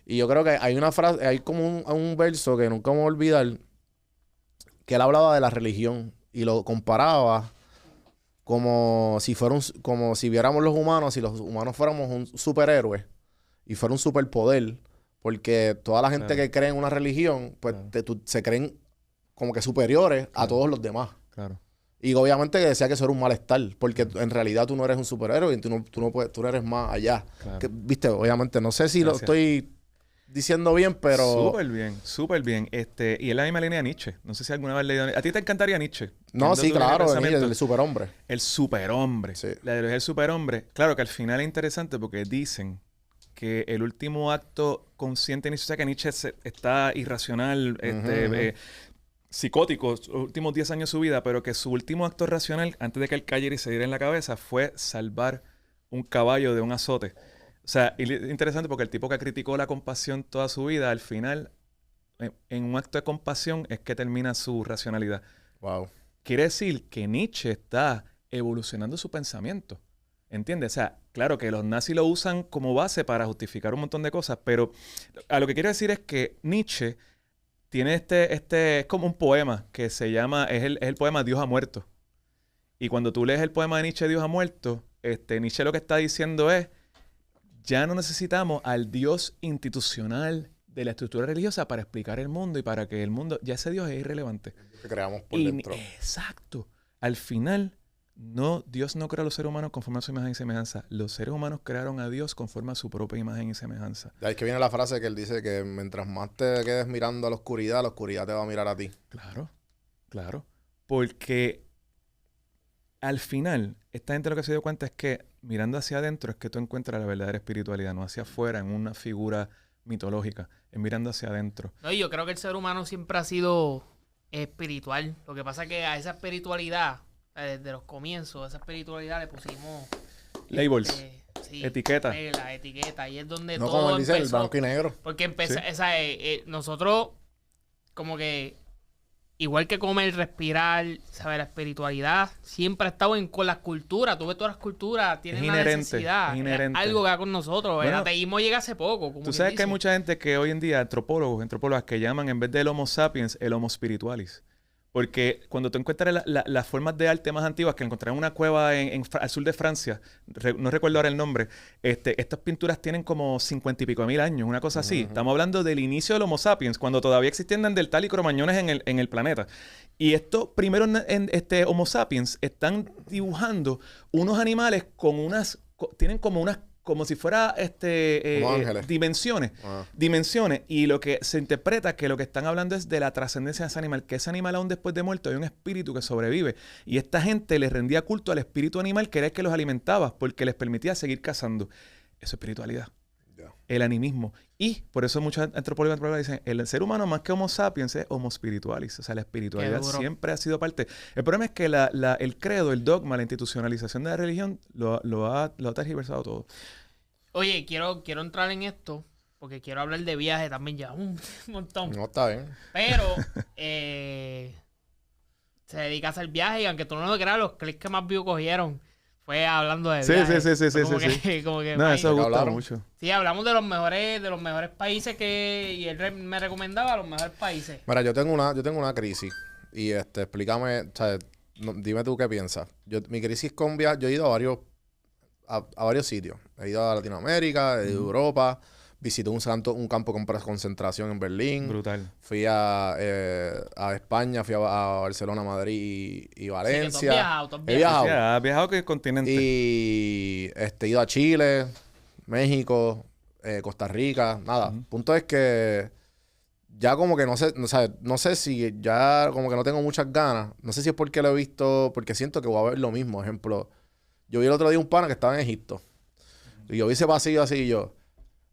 Y yo creo que hay una frase, hay como un verso que nunca me voy a olvidar, que él hablaba de la religión y lo comparaba como si viéramos los humanos, si los humanos fuéramos un superhéroe y fuera un superpoder, porque toda la gente que cree en una religión, pues se creen como que superiores a todos los demás. Claro. Y obviamente que decía que eso era un malestar, porque en realidad tú no eres un superhéroe y tú eres más allá. Claro. Que, viste, obviamente, no sé si lo estoy diciendo bien, pero... Súper bien. Y es la misma línea de Nietzsche. No sé si alguna vez leído... ¿A ti te encantaría Nietzsche? No, sí, claro. El superhombre. El superhombre. Sí. La ideología del superhombre. Claro que al final es interesante porque dicen que el último acto consciente de Nietzsche, o sea que Nietzsche está irracional, psicótico, los últimos 10 años de su vida, pero que su último acto racional, antes de que el Cagliari se diera en la cabeza, fue salvar un caballo de un azote. O sea, es interesante porque el tipo que criticó la compasión toda su vida, al final, en un acto de compasión, es que termina su racionalidad. Wow. Quiere decir que Nietzsche está evolucionando su pensamiento. ¿Entiendes? O sea, claro que los nazis lo usan como base para justificar un montón de cosas, pero a lo que quiero decir es que Nietzsche tiene es como un poema que se llama, es el poema Dios ha muerto. Y cuando tú lees el poema de Nietzsche, Dios ha muerto, Nietzsche lo que está diciendo es, ya no necesitamos al Dios institucional de la estructura religiosa para explicar el mundo y para que el mundo, ya ese Dios es irrelevante. Que creamos por dentro. Exacto. Al final, Dios no crea a los seres humanos conforme a su imagen y semejanza. Los seres humanos crearon a Dios conforme a su propia imagen y semejanza. De ahí que viene la frase que él dice que mientras más te quedes mirando a la oscuridad te va a mirar a ti. Claro. Porque al final, esta gente lo que se dio cuenta es que mirando hacia adentro es que tú encuentras la verdadera espiritualidad, no hacia afuera, en una figura mitológica, es mirando hacia adentro. No, y yo creo que el ser humano siempre ha sido espiritual. Lo que pasa es que a esa espiritualidad, desde los comienzos, a esa espiritualidad le pusimos... labels. Etiqueta. La etiqueta. Y es donde no, todo como él dice, empezó. el blanco y negro. Porque nosotros como que... Igual que comer, respirar, ¿sabes? La espiritualidad siempre ha estado con las culturas. Tú ves todas las culturas, tienen una necesidad. Es inherente. Algo que va con nosotros. Bueno, el ateísmo llega hace poco. Tú sabes que hay mucha gente que hoy en día, antropólogas, que llaman en vez del Homo sapiens, el Homo spiritualis. Porque cuando tú encuentras las formas de arte más antiguas que encontraron en una cueva al sur de Francia, no recuerdo ahora el nombre, estas pinturas tienen como 50 y pico mil años, una cosa así. Estamos hablando del inicio del Homo sapiens, cuando todavía existían neandertal y cromañones en el planeta. Y estos primeros Homo sapiens están dibujando unos animales tienen como si fuera dimensiones. Dimensiones. Y lo que se interpreta es que lo que están hablando es de la trascendencia de ese animal. Que ese animal aún después de muerto hay un espíritu que sobrevive. Y esta gente le rendía culto al espíritu animal que era el que los alimentaba porque les permitía seguir cazando. Eso es espiritualidad. El animismo. Y por eso muchos antropólogos dicen, el ser humano más que Homo sapiens es Homo spiritualis. O sea, la espiritualidad siempre ha sido parte. El problema es que el credo, el dogma, la institucionalización de la religión lo ha tergiversado todo. Oye, quiero entrar en esto porque quiero hablar de viaje también ya un montón. No, está bien. Pero se dedica a hacer viajes y aunque tú no lo creas, los clics que más views cogieron fue hablando de viajes. Sí. Como que, No, eso gusta hablaron. mucho. sí, hablamos de los mejores países y él me recomendaba los mejores países. Mira, yo tengo una crisis. Y explícame, o sea, dime tú qué piensas. Mi crisis con viajes, yo he ido a varios sitios. He ido a Latinoamérica, he ido a Europa, visité un campo con concentración en Berlín. Brutal. Fui a España, fui a Barcelona, Madrid y Valencia. Sí, que tú has He viajado. viajado. Sí, has viajado que el continente. Y he ido a Chile, México, Costa Rica, nada. Punto es que ya como que no sé si ya como que no tengo muchas ganas. No sé si es porque lo he visto, porque siento que voy a ver lo mismo. Ejemplo, yo vi el otro día un pana que estaba en Egipto. Y yo vi ese pasillo así y yo,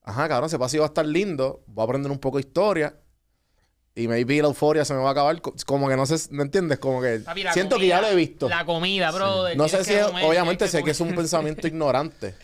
ajá, cabrón, ese pasillo va a estar lindo. Voy a aprender un poco de historia. Y maybe la euforia se me va a acabar. Como que no sé, ¿me entiendes? Como que Papi, la siento comida, que ya lo he visto. La comida, brother. No sé tienes si, que comer, obviamente tienes sé que es un comer. pensamiento ignorante.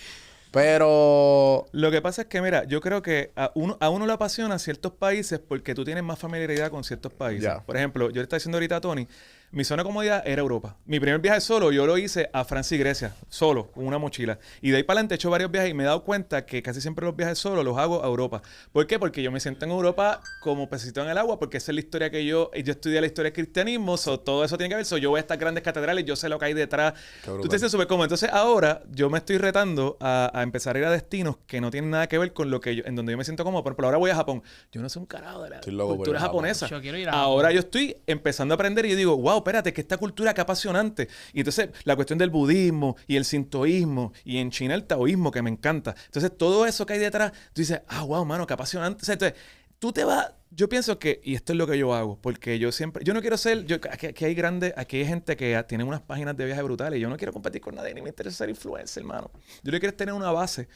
Pero Lo que pasa es que, mira, yo creo que a uno le apasiona ciertos países porque tú tienes más familiaridad con ciertos países. Ya. Por ejemplo, yo le estaba diciendo ahorita a Tony, mi zona de comodidad era Europa. Mi primer viaje solo, yo lo hice a Francia y Grecia, solo, con una mochila. Y de ahí para adelante he hecho varios viajes y me he dado cuenta que casi siempre los viajes solo los hago a Europa. ¿Por qué? Porque yo me siento en Europa como pecito en el agua, porque esa es la historia que yo estudié la historia del cristianismo, todo eso tiene que ver. Yo voy a estas grandes catedrales, yo sé lo que hay detrás. Qué brutal. Tú te sientes súper cómodo. Entonces ahora yo me estoy retando a empezar a ir a destinos que no tienen nada que ver con lo que en donde yo me siento cómodo. Por ejemplo, ahora voy a Japón. Yo no sé un carajo de la Estoy loco por cultura ir a Japón. japonesa. Yo quiero ir a Ahora Japón. yo estoy empezando a aprender y yo digo, wow, espérate, que esta cultura que apasionante. Y entonces la cuestión del budismo y el sintoísmo y en China el taoísmo que me encanta. Entonces todo eso que hay detrás, tú dices, wow, mano, qué apasionante. O sea, entonces, tú te vas, yo pienso que, y esto es lo que yo hago, porque yo no quiero ser, aquí hay gente que tiene unas páginas de viaje brutales y yo no quiero competir con nadie, ni me interesa ser influencer, hermano. Yo lo que quiero es tener una base,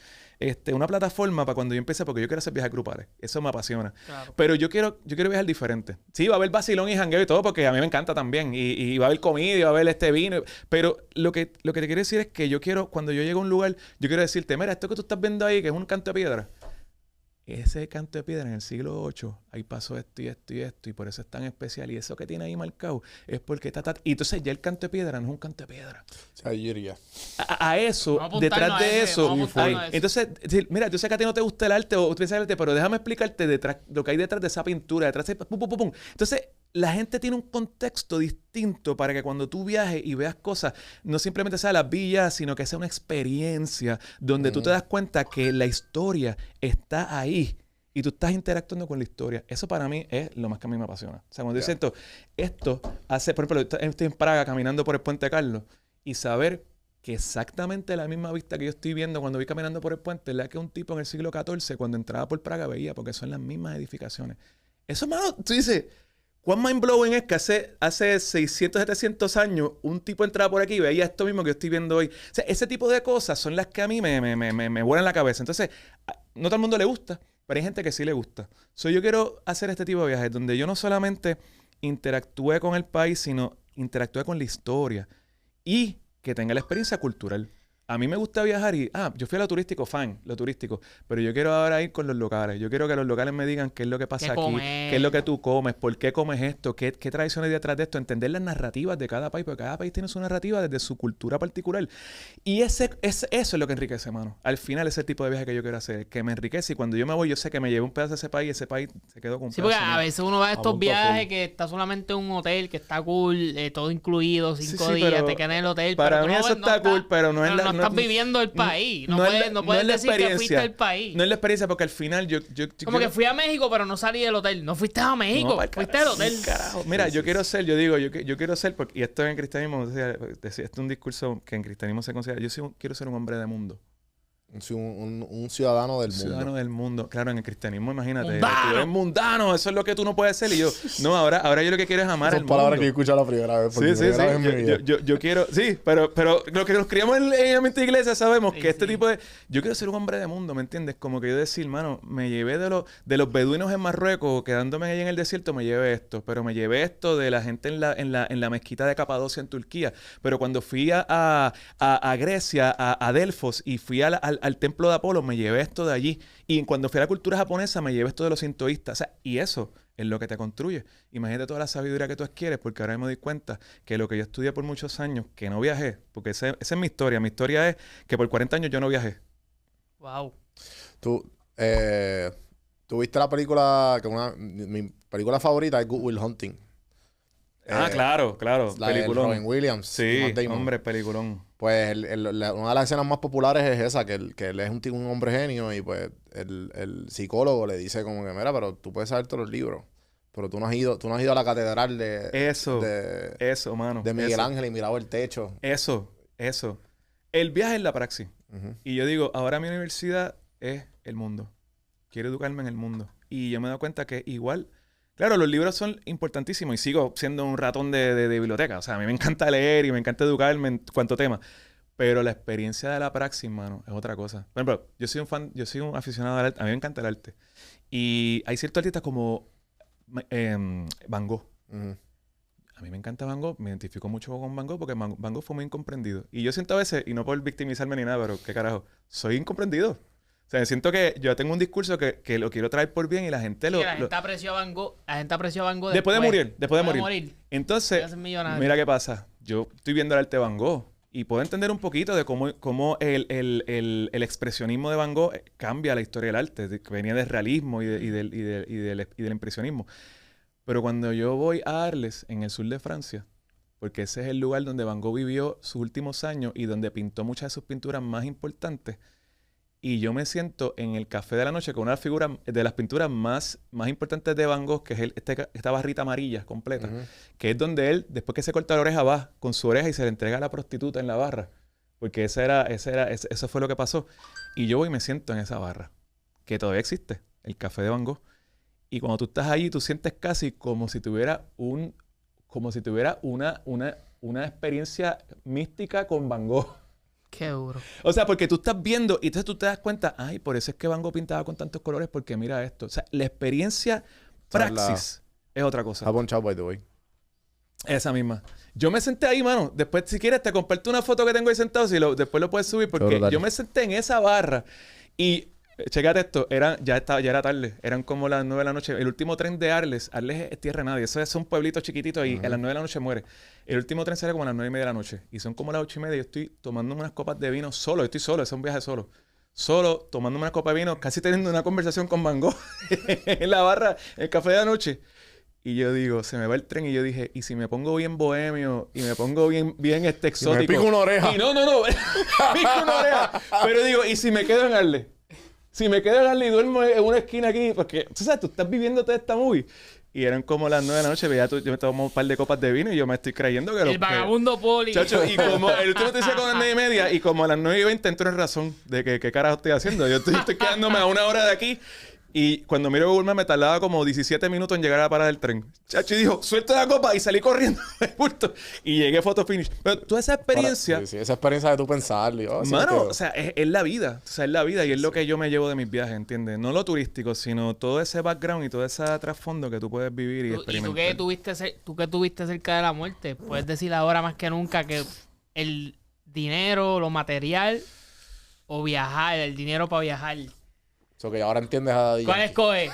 una plataforma para cuando yo empiece, porque yo quiero hacer viajes grupales. Eso me apasiona. Claro. Pero yo quiero viajar diferente. Sí, va a haber vacilón y jangueo y todo, porque a mí me encanta también. Y va a haber comida, y va a haber vino. Pero lo que te quiero decir es que yo quiero, cuando yo llego a un lugar, yo quiero decirte, mira, esto que tú estás viendo ahí, que es un canto de piedra. Ese canto de piedra en el siglo VIII, ahí pasó esto y esto y esto, y por eso es tan especial. Y eso que tiene ahí marcado es porque está. Y entonces ya el canto de piedra no es un canto de piedra. o sea, yo diría. A eso, Vamos a detrás apuntarnos de a ese, eso, vamos a apuntarnos a ese. entonces, mira, yo sé que a ti no te gusta el arte o tú piensas el arte, pero déjame explicarte detrás, lo que hay detrás de esa pintura, detrás de pum, pum, pum, pum. Entonces, la gente tiene un contexto distinto para que cuando tú viajes y veas cosas, no simplemente sea las villas, sino que sea una experiencia donde tú te das cuenta que la historia está ahí. Y tú estás interactuando con la historia. Eso para mí es lo más que a mí me apasiona. O sea, cuando yo siento esto hace, por ejemplo, estoy en Praga caminando por el Puente Carlos y saber que exactamente la misma vista que yo estoy viendo cuando voy caminando por el puente es la que un tipo en el siglo XIV cuando entraba por Praga veía, porque son las mismas edificaciones. Eso, mano, tú dices, ¿cuán mind-blowing es que hace 600, 700 años un tipo entraba por aquí y veía esto mismo que yo estoy viendo hoy? O sea, ese tipo de cosas son las que a mí me vuelan la cabeza. Entonces, no todo el mundo le gusta, pero hay gente que sí le gusta. Yo quiero hacer este tipo de viajes donde yo no solamente interactúe con el país, sino interactúe con la historia y que tenga la experiencia cultural. A mí me gusta viajar y, yo fui a lo turístico, lo turístico, pero yo quiero ahora ir con los locales. Yo quiero que los locales me digan qué es lo que pasa ¿Qué aquí, comer? qué es lo que tú comes, por qué comes esto, qué tradiciones hay detrás de esto, entender las narrativas de cada país, porque cada país tiene su narrativa desde su cultura particular. Y eso es lo que enriquece, mano. Al final, ese tipo de viaje que yo quiero hacer, que me enriquece y cuando yo me voy, yo sé que me llevé un pedazo de ese país y ese país se quedó con un Sí, porque pedazo a mío. veces uno va a estos punto viajes full. que está solamente en un hotel, que está cool, todo incluido, 5 Sí, días, pero te quedas en el hotel. para pero tú mí eso está cool, pero no es la- no no- estás viviendo el país. No, es puedes, no puedes es la decir que fuiste experiencia. al país. No es la experiencia porque al final yo Como que quiero- fui a México, pero no salí del hotel. No fuiste a México, No, pa'l fuiste al hotel. Carajo. Mira, yo quiero ser, yo quiero ser, porque, y esto en cristianismo, esto es un discurso que en cristianismo se considera, quiero ser un hombre de mundo. Un ciudadano del mundo. Ciudadano del mundo. Claro, en el cristianismo, imagínate, ¡Mundano! tú eres mundano, eso es lo que tú no puedes ser. Y yo, no, ahora yo lo que quiero es amar Son al palabras mundo. que yo he escuchado la primera vez. por Sí, sí, primera vez en mi vida. sí. Yo quiero, sí, pero lo que nos criamos en el ambiente de iglesia sabemos Sí, que este sí. tipo de. Yo quiero ser un hombre de mundo, ¿me entiendes? Como que yo decir, mano, me llevé de los beduinos en Marruecos, quedándome ahí en el desierto, me llevé esto, pero me llevé esto de la gente en la mezquita de Capadocia en Turquía. Pero cuando fui a Grecia, a Delfos, y fui al al templo de Apolo, me llevé esto de allí. Y cuando fui a la cultura japonesa, me llevé esto de los sintoístas. O sea, y eso es lo que te construye. Imagínate toda la sabiduría que tú adquieres, porque ahora me doy cuenta que lo que yo estudié por muchos años, que no viajé, porque esa es mi historia. Mi historia es que por 40 años yo no viajé. Wow. Tú viste la película, mi película favorita es Good Will Hunting. Claro. La de Peliculón. Robin Williams. Sí, Matt Damon. hombre, peliculón. Pues una de las escenas más populares es esa, que él es un hombre genio y pues el psicólogo le dice como que, mira, pero tú puedes saber todos los libros, pero tú no has ido a la catedral Eso, mano. de Miguel Ángel y mirado el techo. Eso. El viaje es la praxis. Uh-huh. Y yo digo, ahora mi universidad es el mundo. Quiero educarme en el mundo. Y yo me he dado cuenta que igual... Claro, los libros son importantísimos y sigo siendo un ratón de biblioteca. O sea, a mí me encanta leer y me encanta educarme en cuanto tema. Pero la experiencia de la praxis, mano, es otra cosa. Por ejemplo, yo soy un aficionado al arte. A mí me encanta el arte. Y hay ciertos artistas como Van Gogh. Uh-huh. A mí me encanta Van Gogh. Me identifico mucho con Van Gogh porque Van Gogh fue muy incomprendido. Y yo siento a veces, y no por victimizarme ni nada, pero qué carajo, soy incomprendido. O sea, siento que yo tengo un discurso que lo quiero traer por bien y la gente la gente apreció a Van Gogh. La gente apreció a Van Gogh después de morir. Entonces, mira qué pasa. Yo estoy viendo el arte de Van Gogh y puedo entender un poquito de cómo el expresionismo de Van Gogh cambia la historia del arte, que venía del realismo y del impresionismo. Pero cuando yo voy a Arles, en el sur de Francia, porque ese es el lugar donde Van Gogh vivió sus últimos años y donde pintó muchas de sus pinturas más importantes, y yo me siento en el Café de la Noche con una figura de las pinturas más importantes de Van Gogh, que es esta barrita amarilla completa, Uh-huh. que es donde él, después que se corta la oreja, va con su oreja y se le entrega a la prostituta en la barra. Porque eso fue lo que pasó. Y yo voy y me siento en esa barra, que todavía existe, el Café de Van Gogh. Y cuando tú estás allí, tú sientes casi como si tuviera una experiencia mística con Van Gogh. Qué duro. O sea, porque tú estás viendo y entonces tú te das cuenta, ay, por eso es que Van Gogh pintaba con tantos colores, porque mira esto. O sea, la experiencia praxis es otra cosa. Ha ponchado, by the way. Esa misma. Yo me senté ahí, mano. Después, si quieres, te comparto una foto que tengo ahí sentado, después lo puedes subir, porque yo me senté en esa barra y... Chécate esto, ya era tarde, eran como las 9 de la noche. El último tren de Arles es tierra de nadie, eso es un pueblito chiquitito y a las 9 de la noche muere. El último tren sale como a las 9:30 de la noche y son como las 8:30. Yo estoy tomándome unas copas de vino solo, estoy solo, es un viaje solo. Solo, tomándome unas copas de vino, casi teniendo una conversación con Van Gogh en la barra, en el café de la noche. Y yo digo, se me va el tren y yo dije, ¿y si me pongo bien bohemio y me pongo bien exótico? Y me pico una oreja. Y no, pico una oreja. Pero digo, ¿y si me quedo en Arles? Si me quedo en Arles y duermo en una esquina aquí, porque tú sabes, tú estás viviendo toda esta movie. Y eran como las 9 de la noche, yo me tomo un par de copas de vino y yo me estoy creyendo que el vagabundo Poli. Chacho, y como el último te dice como a las 9:30 y como a las 9:20 entro en razón de que qué carajo estoy haciendo. Yo estoy quedándome a una hora de aquí. Y cuando miro Google Maps me tardaba como 17 minutos en llegar a la parada del tren. Chacho, y dijo, suelta la copa y salí corriendo de bulto. Y llegué photo finish. Pero toda esa experiencia... Sí, esa experiencia de tú pensarlo. Mano, o sea, es la vida. O sea, es la vida y es lo que yo me llevo de mis viajes, ¿entiendes? No lo turístico, sino todo ese background y todo ese trasfondo que tú puedes vivir y experimentar. Y tú que tuviste cerca de la muerte, puedes decir ahora más que nunca que el dinero, lo material o viajar, el dinero para viajar. Eso que ahora entiendes a Daddy ¿Cuál Yankee. escoge?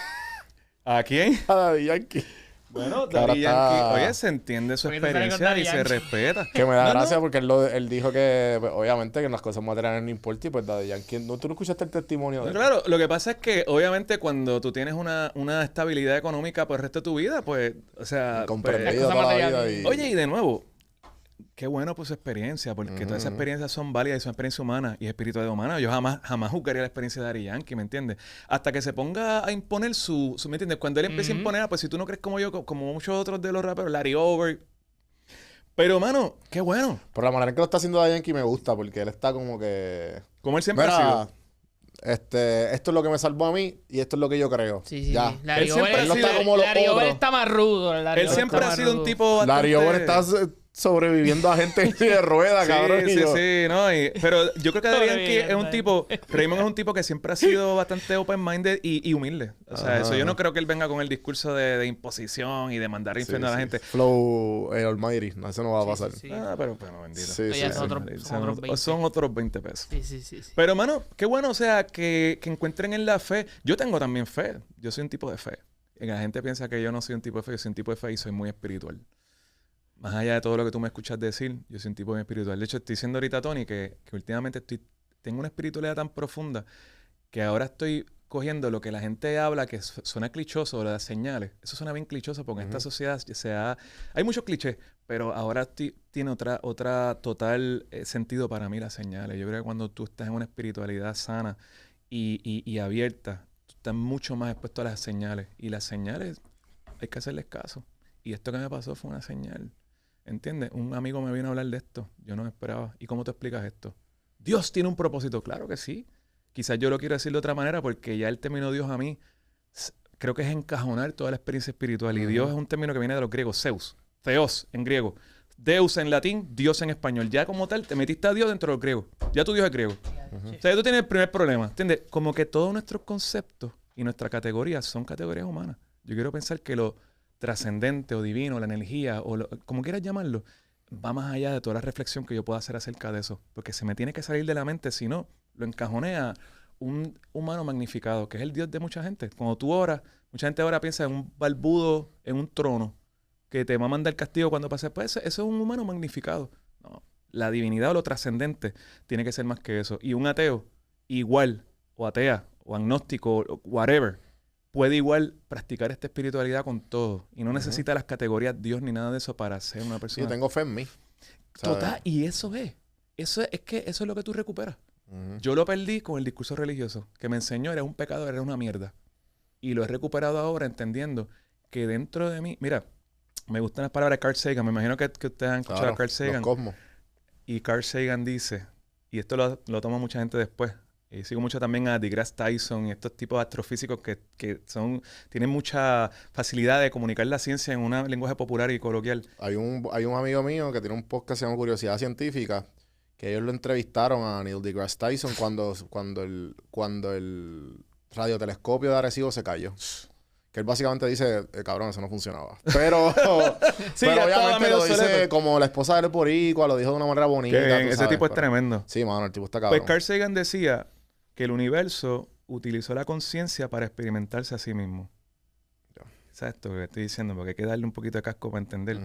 ¿A quién? A Daddy Yankee. Bueno, Que ahora Daddy Yankee, oye, se entiende su Porque tú sales con experiencia Daddy y se Yankee. respeta. Que me da No, gracia no. porque él dijo que, pues, obviamente, que las cosas materiales no importan y pues Daddy Yankee... ¿Tú no escuchaste el testimonio de él? Claro, lo que pasa es que obviamente cuando tú tienes una estabilidad económica por el resto de tu vida, pues, o sea... Comprendido Las cosas toda la vida materiales. y... Oye, y de nuevo, qué bueno por su experiencia, porque todas esas experiencias son válidas y son experiencias humanas y espiritualidad humana. Yo jamás juzgaría la experiencia de Daddy Yankee, ¿me entiendes? Hasta que se ponga a imponer ¿me entiendes? Cuando él empiece a imponer, pues si tú no crees como yo, como muchos otros de los raperos, Larry Over. Pero, mano, qué bueno. Por la manera en que lo está haciendo Daddy Yankee me gusta porque él está como que... Como él siempre ha Mira, sido. esto es lo que me salvó a mí y esto es lo que yo creo. Sí. Ya. Él siempre ha sido- como los Larry Over otros. está más rudo. Él siempre ha sido un tipo bastante... Larry Over está sobreviviendo a gente en silla de ruedas, cabrón. Sí, no. Pero yo creo que Adrián es un tipo... Raymond es un tipo que siempre ha sido bastante open-minded y humilde. O sea, eso yo no creo que él venga con el discurso de imposición y de mandar infierno a la gente. Flow Almighty. No, eso no va a pasar. Pero bueno, bendito. Son otros 20 pesos. Sí. Pero, hermano, qué bueno, o sea, que encuentren en la fe. Yo tengo también fe. Yo soy un tipo de fe. Y la gente piensa que yo no soy un tipo de fe. Yo soy un tipo de fe y soy muy espiritual. Más allá de todo lo que tú me escuchas decir, yo soy un tipo muy espiritual. De hecho, estoy diciendo ahorita, Tony, que últimamente tengo una espiritualidad tan profunda que ahora estoy cogiendo lo que la gente habla, que suena clichoso, las señales. Eso suena bien clichoso porque en esta sociedad hay muchos clichés, pero ahora tiene otra total sentido para mí las señales. Yo creo que cuando tú estás en una espiritualidad sana y abierta, tú estás mucho más expuesto a las señales. Y las señales hay que hacerles caso. Y esto que me pasó fue una señal. ¿Entiendes? Un amigo me vino a hablar de esto. Yo no me esperaba. ¿Y cómo te explicas esto? Dios tiene un propósito. Claro que sí. Quizás yo lo quiero decir de otra manera porque ya el término Dios a mí creo que es encajonar toda la experiencia espiritual. Y Dios es un término que viene de los griegos. Zeus. Theos en griego. Deus en latín. Dios en español. Ya como tal, te metiste a Dios dentro de los griegos. Ya tu Dios es griego. O sea, ya tú tienes el primer problema. ¿Entiendes? Como que todos nuestros conceptos y nuestras categorías son categorías humanas. Yo quiero pensar que lo trascendente o divino, la energía, o como quieras llamarlo, va más allá de toda la reflexión que yo pueda hacer acerca de eso. Porque se me tiene que salir de la mente, si no, lo encajonea un humano magnificado, que es el Dios de mucha gente. Cuando tú oras, mucha gente ahora piensa en un barbudo, en un trono, que te va a mandar el castigo cuando pases. Pues eso es un humano magnificado. No, la divinidad o lo trascendente tiene que ser más que eso. Y un ateo, igual, o atea, o agnóstico, o whatever, puede igual practicar esta espiritualidad con todo. Y no necesita las categorías Dios ni nada de eso para ser una persona. Yo tengo fe en mí. Total, y eso es que eso es lo que tú recuperas. Yo lo perdí con el discurso religioso, que me enseñó, era un pecado, era una mierda. Y lo he recuperado ahora entendiendo que dentro de mí... Mira, me gustan las palabras de Carl Sagan. Me imagino que ustedes han escuchado a Carl Sagan. Los cosmos. Y Carl Sagan dice, y esto lo toma mucha gente después, y sigo mucho también a deGrasse Tyson y estos tipos de astrofísicos que tienen mucha facilidad de comunicar la ciencia en un lenguaje popular y coloquial. Hay un amigo mío que tiene un podcast que se llama Curiosidad Científica, que ellos lo entrevistaron a Neil deGrasse Tyson cuando el radiotelescopio de Arecibo se cayó. Que él básicamente dice, cabrón, eso no funcionaba. Pero, sí, pero obviamente lo dice como la esposa de él boricua, lo dijo de una manera bonita. Ese tipo es tremendo. Sí, mano, el tipo está cabrón. Pues Carl Sagan decía que el universo utilizó la conciencia para experimentarse a sí mismo. ¿Sabes esto que estoy diciendo? Porque hay que darle un poquito de casco para entender.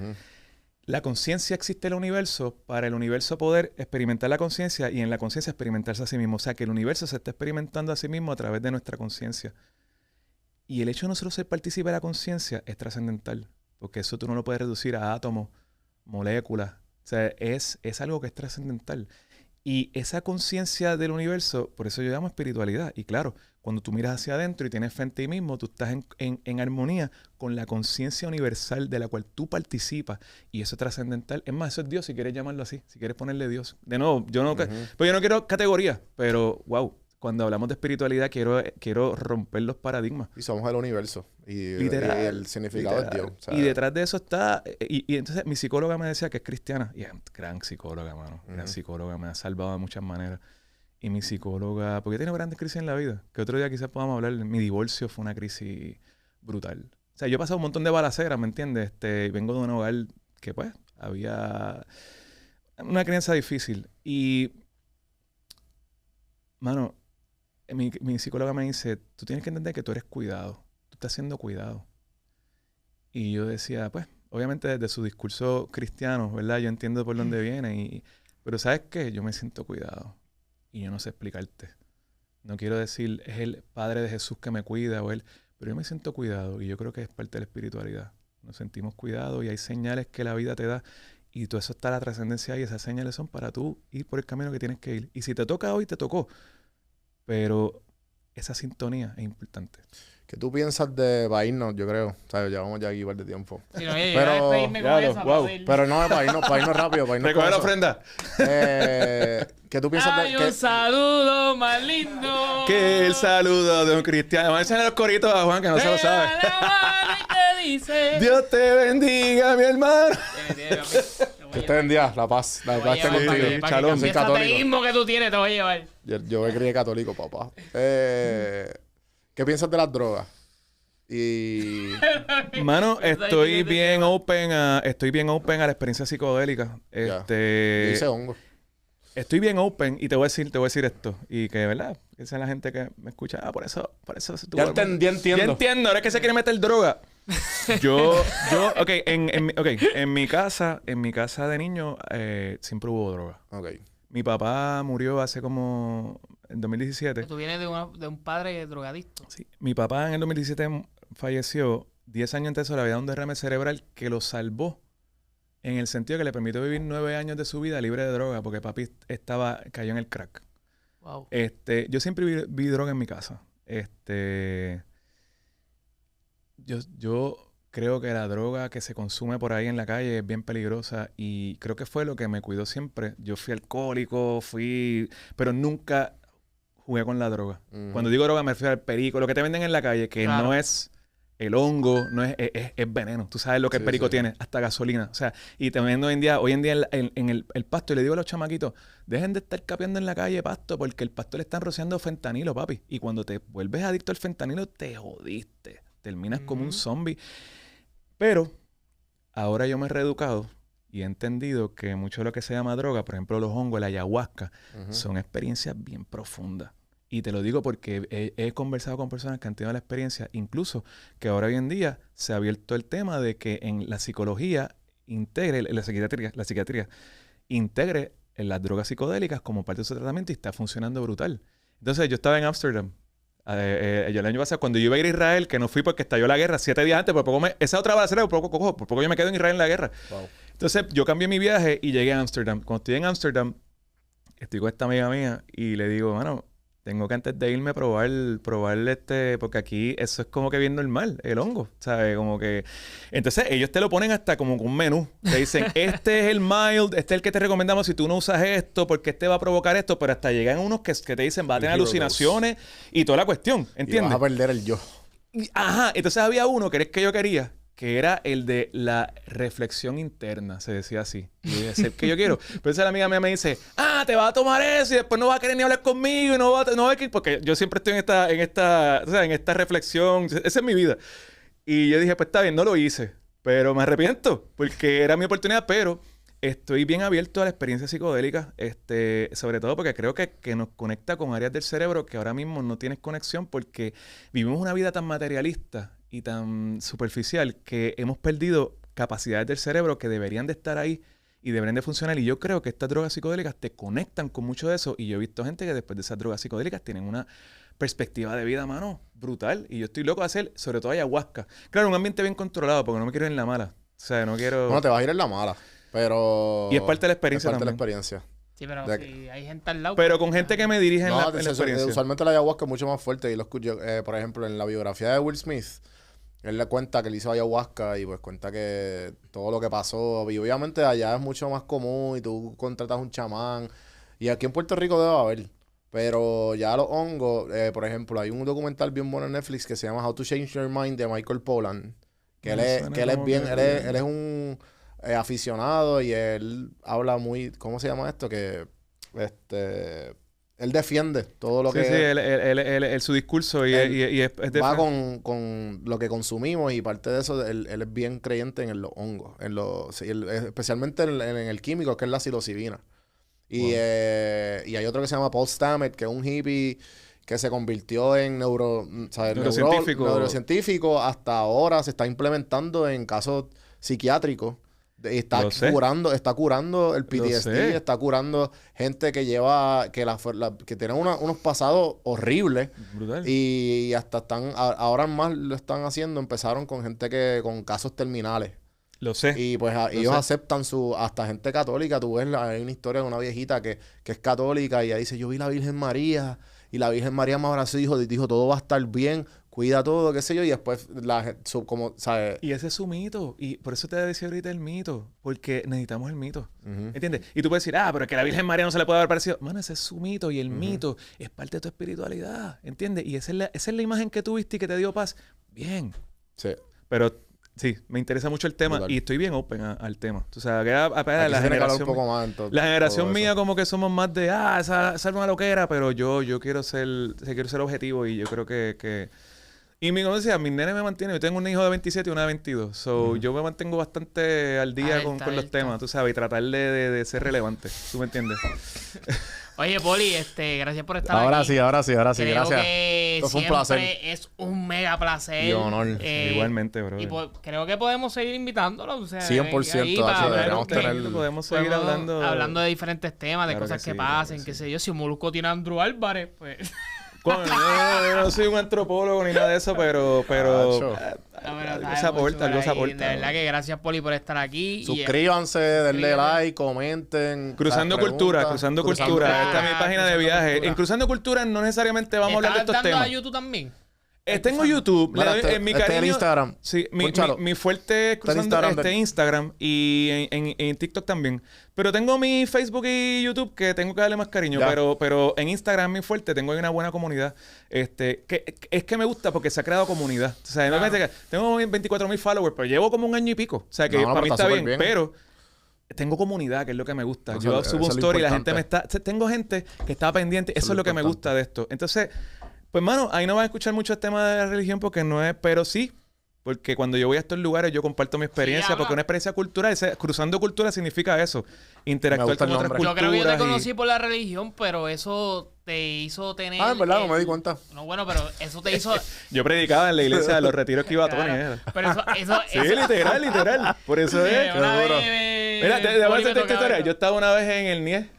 La conciencia existe en el universo para el universo poder experimentar la conciencia y en la conciencia experimentarse a sí mismo. O sea, que el universo se está experimentando a sí mismo a través de nuestra conciencia. Y el hecho de nosotros ser partícipe de la conciencia es trascendental. Porque eso tú no lo puedes reducir a átomos, moléculas. O sea, es algo que es trascendental. Y esa conciencia del universo, por eso yo llamo espiritualidad. Y claro, cuando tú miras hacia adentro y tienes fe en ti mismo, tú estás en armonía con la conciencia universal de la cual tú participas. Y eso es trascendental. Es más, eso es Dios, si quieres llamarlo así. Si quieres ponerle Dios. De nuevo, yo no quiero categoría, pero wow. Cuando hablamos de espiritualidad, quiero romper los paradigmas. Y somos el universo. Y el significado es Dios. O sea, y detrás de eso está... Y entonces mi psicóloga me decía que es cristiana. Y es gran psicóloga, mano. Gran psicóloga. Me ha salvado de muchas maneras. Y mi psicóloga... Porque he tenido grandes crisis en la vida. Que otro día quizás podamos hablar. Mi divorcio fue una crisis brutal. O sea, yo he pasado un montón de balaceras, ¿me entiendes? Vengo de un hogar que, pues, había... una crianza difícil. Y... Mano... Mi psicóloga me dice, tú tienes que entender que tú eres cuidado. Tú estás siendo cuidado. Y yo decía, pues, obviamente desde su discurso cristiano, ¿verdad? Yo entiendo por dónde viene. Pero ¿sabes qué? Yo me siento cuidado. Y yo no sé explicarte. No quiero decir, es el Padre de Jesús que me cuida o él. Pero yo me siento cuidado. Y yo creo que es parte de la espiritualidad. Nos sentimos cuidados y hay señales que la vida te da. Y todo eso está la trascendencia ahí. Esas señales son para tú ir por el camino que tienes que ir. Y si te toca hoy, te tocó. Pero esa sintonía es importante. ¿Qué tú piensas de para irnos? Yo creo. O sea, llevamos ya aquí un par de tiempo. Sí, no, pero no, para irnos rápido. Recoge la ofrenda. ¿Qué tú piensas de...? Un saludo más lindo. Que el saludo de un cristiano. Vamos a enseñar los coritos a Juan, que no se lo sabe. Dice, Dios te bendiga, mi hermano. Que estés en día, la paz. La paz esté contigo. Shalom, soy Ese católico. ateísmo que tú tienes te voy a llevar. Yo me crié católico, papá. ¿Qué piensas de las drogas? Y... Mano, estoy bien open a la experiencia psicodélica. Dice hongo. Estoy bien open y te voy a decir esto. Y que, ¿verdad? Que sea la gente que me escucha. Por eso Ya entiendo. Ya entiendo. Ahora es que se quiere meter droga. En mi casa de niño siempre hubo droga. Ok. Mi papá murió hace como en 2017. Tú vienes de un padre drogadicto. Sí. Mi papá en el 2017 falleció. 10 años antes de eso le había dado un derrame cerebral que lo salvó. En el sentido que le permitió vivir 9 años de su vida libre de droga, porque papi cayó en el crack. Wow. Yo siempre vi droga en mi casa. Yo creo que la droga que se consume por ahí en la calle es bien peligrosa y creo que fue lo que me cuidó siempre. Yo fui alcohólico, pero nunca jugué con la droga. Cuando digo droga me refiero al perico, lo que te venden en la calle, que Claro. no es el hongo, no es veneno. Tú sabes lo que el perico tiene, hasta gasolina. O sea, y te venden hoy en día en el pasto, y le digo a los chamaquitos, dejen de estar capeando en la calle pasto, porque el pasto le están rociando fentanilo, papi. Y cuando te vuelves adicto al fentanilo, te jodiste. Terminas como un zombie. Pero ahora yo me he reeducado y he entendido que mucho de lo que se llama droga, por ejemplo los hongos, la ayahuasca, son experiencias bien profundas. Y te lo digo porque he conversado con personas que han tenido la experiencia, incluso que ahora hoy en día se ha abierto el tema de que en la psicología integre, la psiquiatría integre en las drogas psicodélicas como parte de su tratamiento y está funcionando brutal. Entonces yo estaba en Ámsterdam. Yo el año pasado, cuando yo iba a ir a Israel, que no fui porque estalló la guerra 7 días antes, por esa otra balacera, por poco yo me quedo en Israel en la guerra. Wow. Entonces yo cambié mi viaje y llegué a Ámsterdam. Cuando estoy en Ámsterdam, estoy con esta amiga mía y le digo, mano, tengo que antes de irme probar porque aquí eso es como que bien normal, el hongo, ¿sabes? Como que... Entonces ellos te lo ponen hasta como un menú. Te dicen, este es el mild, este es el que te recomendamos si tú no usas esto, porque este va a provocar esto, pero hasta llegan unos que te dicen, va a tener alucinaciones y toda la cuestión, ¿entiendes? Y vas a perder el yo. Ajá, entonces había uno que era el que yo quería, que era el de la reflexión interna, se decía así. Y yo dije, es el que yo quiero. Pero esa la amiga mía me dice, te vas a tomar eso y después no vas a querer ni hablar conmigo y no va a querer... Porque yo siempre estoy en esta reflexión. Esa es mi vida. Y yo dije, pues está bien, no lo hice. Pero me arrepiento porque era mi oportunidad, pero estoy bien abierto a la experiencia psicodélica, sobre todo porque creo que nos conecta con áreas del cerebro que ahora mismo no tienes conexión porque vivimos una vida tan materialista y tan superficial que hemos perdido capacidades del cerebro que deberían de estar ahí y deberían de funcionar. Y yo creo que estas drogas psicodélicas te conectan con mucho de eso. Y yo he visto gente que después de esas drogas psicodélicas tienen una perspectiva de vida, mano, brutal. Y yo estoy loco de hacer, sobre todo ayahuasca. Claro, un ambiente bien controlado porque no me quiero ir en la mala. O sea, no quiero... No, te vas a ir en la mala. Pero... Y es parte de la experiencia también. Es parte de la experiencia. Sí, pero si hay gente al lado... Pero con gente que me dirige en la experiencia. Usualmente la ayahuasca es mucho más fuerte. Y lo escucho, por ejemplo, en la biografía de Will Smith, él le cuenta que él hizo ayahuasca y pues cuenta que todo lo que pasó. Y obviamente allá es mucho más común y tú contratas un chamán. Y aquí en Puerto Rico debe haber. Pero ya los hongos, por ejemplo, hay un documental bien bueno en Netflix que se llama How to Change Your Mind de Michael Pollan. Que él es un aficionado y él habla muy, ¿cómo se llama esto? Que él defiende todo lo que... Sí, su discurso y es va con lo que consumimos y parte de eso, él es bien creyente en los hongos, especialmente en el químico, que es la psilocibina. Y hay otro que se llama Paul Stamets, que es un hippie que se convirtió en neurocientífico. Hasta ahora se está implementando en casos psiquiátricos. Está curando el PTSD, está curando gente que lleva, que tiene unos pasados horribles. Brutal. Y hasta ahora más lo están haciendo, empezaron con gente con casos terminales. Lo sé. Y pues ellos aceptan hasta gente católica. Tú ves, hay una historia de una viejita que es católica y ella dice, yo vi la Virgen María y la Virgen María me abrazó y dijo, todo va a estar bien. Cuida todo, qué sé yo, y después, como, ¿sabes? Y ese es su mito. Y por eso te decía ahorita el mito. Porque necesitamos el mito. ¿Entiendes? Y tú puedes decir, pero es que a la Virgen María no se le puede haber parecido. Mano, ese es su mito. Y el mito es parte de tu espiritualidad. ¿Entiendes? Y esa es la imagen que tuviste y que te dio paz. Bien. Sí. Pero Sí, me interesa mucho el tema Brutal. y estoy bien open al tema. O sea, que apenas Aquí la se tiene que hablar generación, un poco más, entonces, la generación todo mía eso. como que somos más de, esa es una loquera, pero yo quiero ser objetivo y yo creo que... Y como decía, mis nenes me mantienen. Yo tengo un hijo de 27 y una de 22. So, yo me mantengo bastante al día con los Alerta. temas, tú sabes, y tratar de ser relevante. ¿Tú me entiendes? Oye, Poli, gracias por estar Ahora aquí. sí, Creo gracias. que Esto fue un siempre placer. es un mega placer. Y honor. Igualmente, bro. Y creo que podemos seguir invitándolo. O sea, 100%, ahí para Hacho, ver deberíamos que tener- Podemos seguir hablando de diferentes temas, de Claro cosas que que sí, pasen, claro que qué sí. sé yo. Si Molusco tiene a Andrew Álvarez, pues... Coño, yo no soy un antropólogo ni nada de eso, pero Acho. algo se aporta, algo se aporta. De verdad que gracias, Poli, por estar aquí. Suscríbanse, denle suscríbete. like, comenten. Cruzando ¿sabes? Cultura, Preguntas. Cruzando Cultura. Esta es mi página de Cruzando viaje. Cultura. En Cruzando Cultura no necesariamente vamos a hablar de estos ¿Estás dando temas. a YouTube también? Tengo YouTube. Mira, Le doy- mi este es el cariño, Instagram. Sí, Pónchalo. mi fuerte es Está en cruzando Instagram. Instagram y en TikTok también. Pero tengo mi Facebook y YouTube que tengo que darle más cariño. Ya. Pero en Instagram mi fuerte, tengo ahí una buena comunidad. Es que me gusta porque se ha creado comunidad. O sea, no me dice que tengo 24,000 followers, pero llevo como un año y pico. O sea, que No, para pero mí está está súper bien. bien. Pero tengo comunidad, que es lo que me gusta. Eso- Yo eso subo un es lo story y la gente importante. tengo gente que está pendiente. Eso es lo que me importante. gusta de esto. Entonces, pues, mano, ahí no vas a escuchar mucho el tema de la religión porque no es... Pero sí, porque cuando yo voy a estos lugares yo comparto mi experiencia. habla. Porque una experiencia cultural, cruzando cultura significa eso. Interactuar gusta con el otras nombre. Yo creo que yo te culturas. conocí por la religión, pero eso te hizo tener... Ah, en verdad, no me di cuenta. No, bueno, pero eso te hizo... Yo predicaba en la iglesia de los retiros que iba Claro, Tony. Era. pero eso... Sí, literal. Por eso es. Una duro. vez, Mira, te voy a Poli me hacerte esta tocaba historia. eso. Yo estaba una vez en el NIE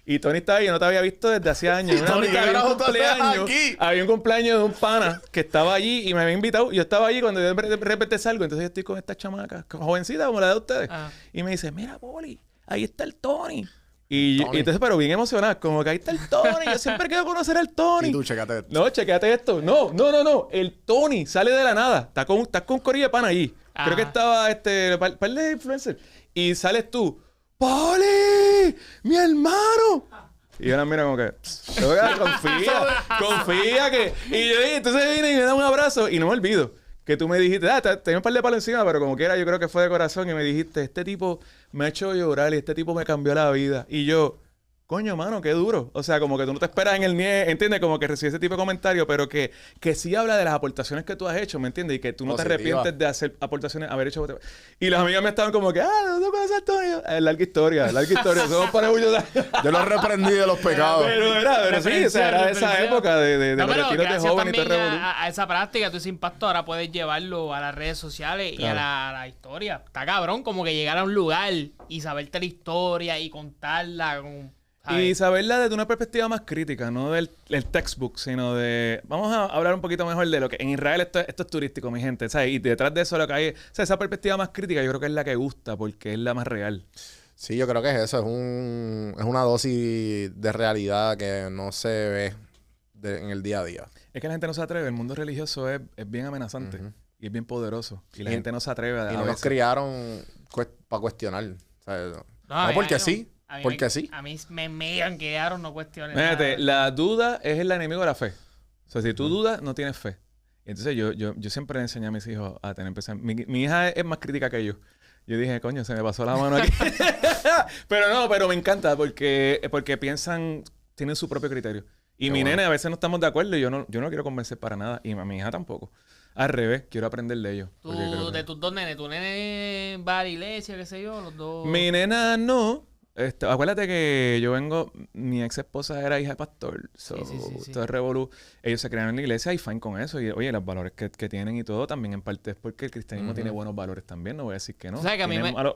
y Tony estaba ahí, yo no te había visto desde hace años. Una Tony, vez ¿qué había un carajo tú haces cumpleaños, aquí? había un cumpleaños de un pana que estaba allí y me había invitado. Yo estaba allí cuando de repente salgo, entonces yo estoy con esta chamaca, jovencita como la de ustedes. Ah. Y me dice, mira, Poli, ahí está el Tony. Y Tony. entonces, pero bien emocionada, como que ahí está el Tony. Yo siempre quiero conocer al Tony. Y tú, checate esto. No, chequéate esto. No. El Tony sale de la nada. Está con un corillo de pana allí. Ajá. Creo que estaba par de influencers. Y sales tú. ¡Poli! ¡Mi hermano! Y yo la miro como que... confía que... Y yo entonces viene y me da un abrazo. Y no me olvido que tú me dijiste... tenía un par de palos encima, pero como quiera yo creo que fue de corazón. Y me dijiste, este tipo me ha hecho llorar y este tipo me cambió la vida. Y yo... Coño, mano, qué duro. O sea, como que tú no te esperas en el NIE, ¿entiendes? Como que recibes ese tipo de comentarios, pero que sí habla de las aportaciones que tú has hecho, ¿me entiendes? Y que tú no te Positiva. arrepientes de hacer aportaciones, haber hecho... Y las amigas me estaban como que, ¿no conoces a Antonio? Larga historia. Somos para muchos años. Yo lo reprendí de los pecados. Pero sí, o sea, era de esa Represión. época de No, los pero retiros de gracias joven y todo el también revolú. a esa práctica, todo ese impacto ahora puedes llevarlo a las redes sociales y a la historia. Está cabrón, como que llegar a un lugar y saberte la historia y contarla con... Y ¿sabes? saberla desde una perspectiva más crítica, no del textbook, sino de... Vamos a hablar un poquito mejor de lo que... En Israel esto es turístico, mi gente, ¿sabes? Y detrás de eso lo que hay... O sea, esa perspectiva más crítica yo creo que es la que gusta porque es la más real. Sí, yo creo que es eso. Es una dosis de realidad que no se ve en el día a día. Es que la gente no se atreve. El mundo religioso es bien amenazante y es bien poderoso. Y la gente no se atreve a Y no nos veces. criaron para cuestionar. O sea, a no mí- porque a mí- sí. a mí Porque me- sí. A mí me quedaron, no cuestiones. Fíjate, nada. la duda es el enemigo de la fe. O sea, si tú dudas, no tienes fe. Y entonces yo siempre enseñé a mis hijos a tener pensamiento. Mi hija es más crítica que yo. Yo dije, coño, se me pasó la mano aquí. pero me encanta porque piensan, tienen su propio criterio. Y Qué mi bueno. nene a veces no estamos de acuerdo y yo no quiero convencer para nada. Y a mi hija tampoco. Al revés, quiero aprender de ellos. Tú, porque creo que- de tus dos nenes, tu nene va a la iglesia, qué sé yo, los dos. Mi nena no. Acuérdate que yo vengo... Mi ex esposa era hija de pastor. So, Sí. todo es revolú. Ellos se crearon en la iglesia y fine con eso. Y oye, los valores que tienen y todo también en parte es porque el cristianismo tiene buenos valores también. No voy a decir que no. Tú sabes que a mí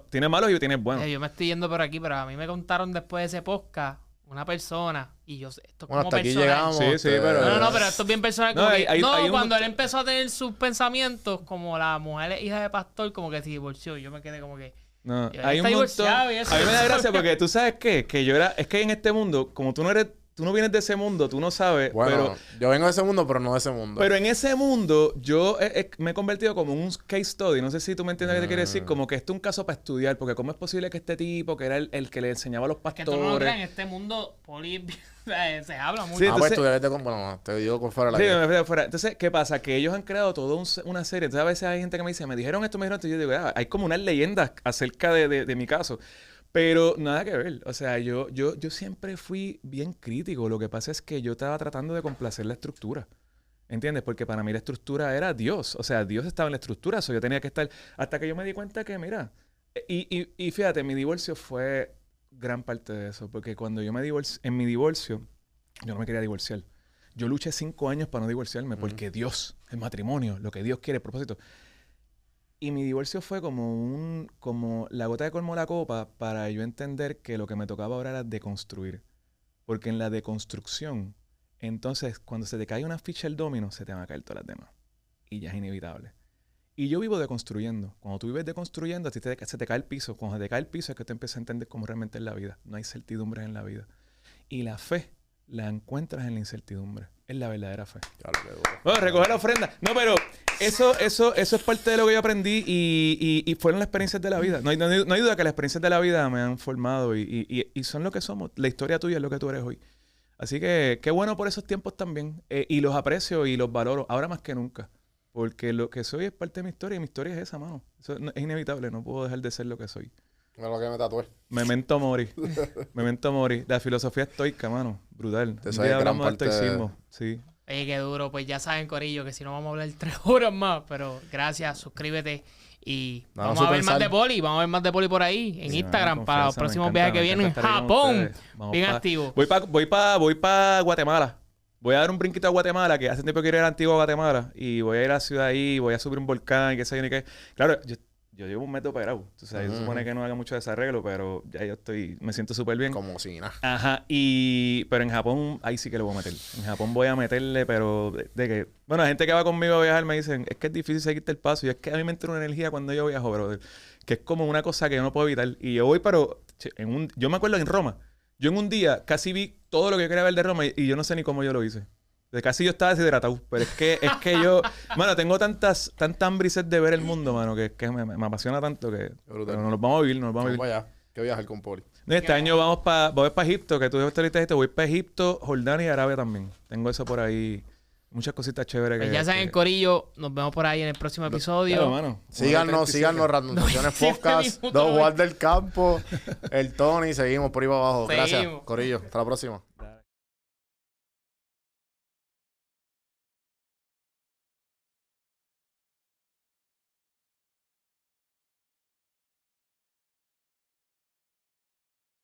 Tiene malos y tiene buenos. Yo me estoy yendo por aquí, pero a mí me contaron después de ese podcast una persona y yo sé, esto es Bueno, como hasta aquí personal. llegamos. Sí, pero- No, pero esto es bien personal. No, Como hay- que- hay- no, hay un cuando él montón- empezó a tener sus pensamientos, como la mujer es hija de pastor, como que se divorció. Yo me quedé como que... No, Y hay un está montón. divorciado y eso. A mí me da gracia porque tú sabes qué, que yo era... Es que en este mundo, como tú no eres tú no vienes de ese mundo, tú no sabes. Bueno, yo vengo de ese mundo, pero no de ese mundo. Pero en ese mundo yo me he convertido como un case study. No sé si tú me entiendes lo que te quiero decir. Como que esto es un caso para estudiar. Porque cómo es posible que este tipo, que era el que le enseñaba a los Que tú no lo creas, en pastores... este mundo, Poli, se habla mucho. Sí, pues entonces- tú debes de... Bueno, te digo por fuera de la Sí, vida. me fui de fuera. Entonces, ¿qué pasa? Que ellos han creado toda una serie. Entonces, a veces hay gente que me dice, me dijeron esto, me dijeron esto. Y yo digo, hay como unas leyendas acerca de mi caso. Pero nada que ver. O sea, yo siempre fui bien crítico. Lo que pasa es que yo estaba tratando de complacer la estructura. ¿Entiendes? Porque para mí la estructura era Dios. O sea, Dios estaba en la estructura. Yo tenía que estar... Hasta que yo me di cuenta que, mira... Y fíjate, mi divorcio fue gran parte de eso. Porque cuando yo me divorcié... En mi divorcio, yo no me quería divorciar. Yo luché 5 años para no divorciarme. Porque Dios, el matrimonio, lo que Dios quiere, el propósito... Y mi divorcio fue como la gota que colmó la copa para yo entender que lo que me tocaba ahora era deconstruir. Porque en la deconstrucción, entonces, cuando se te cae una ficha del dominó, se te van a caer todas las demás. Y ya es inevitable. Y yo vivo deconstruyendo. Cuando tú vives deconstruyendo, a ti se te cae el piso. Cuando se te cae el piso es que te empiezas a entender cómo realmente es la vida. No hay certidumbres en la vida. Y la fe la encuentras en la incertidumbre. Es la verdadera fe. Claro, qué duro. Bueno, recoger la ofrenda. No, pero eso es parte de lo que yo aprendí y fueron las experiencias de la vida. No hay duda que las experiencias de la vida me han formado y son lo que somos. La historia tuya es lo que tú eres hoy. Así que qué bueno por esos tiempos también. Y los aprecio y los valoro ahora más que nunca. Porque lo que soy es parte de mi historia y mi historia es esa, mano. Eso es inevitable. No puedo dejar de ser lo que soy. Mira lo que me tatué. Memento mori. Memento mori. La filosofía estoica, mano. Brutal. Te Un sabes día gran hablamos de parte de- estoicismo. Sí. Oye, qué duro. Pues ya saben, Corillo, que si no vamos a hablar 3 horas más. Pero gracias, suscríbete. Y Vamos vamos a a ver más pensar. de Poli. Vamos a ver más de Poli por ahí en Sí, Instagram mano, para los confianza, me próximos encanta, viajes que me vienen. encanta estar ahí con Japón. ustedes. Vamos Bien pa- activo. Voy pa Guatemala. Voy a dar un brinquito a Guatemala, que hace tiempo que quiero ir a Antigua Guatemala. Y voy a ir a la ciudad ahí, voy a subir un volcán y qué sé yo ni qué. Claro, yo llevo un mes operado. O sea, se supone que no haga mucho desarreglo, pero ya yo me siento súper bien. Como si nada. Ajá, pero en Japón, ahí sí que lo voy a meter. En Japón voy a meterle, pero de que... Bueno, la gente que va conmigo a viajar me dicen, es que es difícil seguirte el paso. Y es que a mí me entra una energía cuando yo viajo, brother. Que es como una cosa que yo no puedo evitar. Y yo voy, pero... yo me acuerdo en Roma. Yo en un día casi vi todo lo que yo quería ver de Roma y yo no sé ni cómo yo lo hice. De casi yo estaba deshidratado. Pero es que yo... Mano, tengo tanta hambre y sed de ver el mundo, mano, que me apasiona tanto que... Brutal. Pero nos los vamos a vivir, nos los vamos a Vamos vivir. para allá. Que viajar con Poli. No, este año voy para Egipto, que tú dijiste esto, voy para Egipto, Jordania y Arabia también. Tengo eso por ahí. Muchas cositas chéveres Pues que... ya saben, Corillo. Nos vemos por ahí en el próximo episodio. Claro, mano. Síganos, Randomizaciones 97 Podcast, minutos, Dos Juan del Campo, el Tony, seguimos por ahí para abajo. Gracias, Seguimos. Corillo. Hasta la próxima. Dale.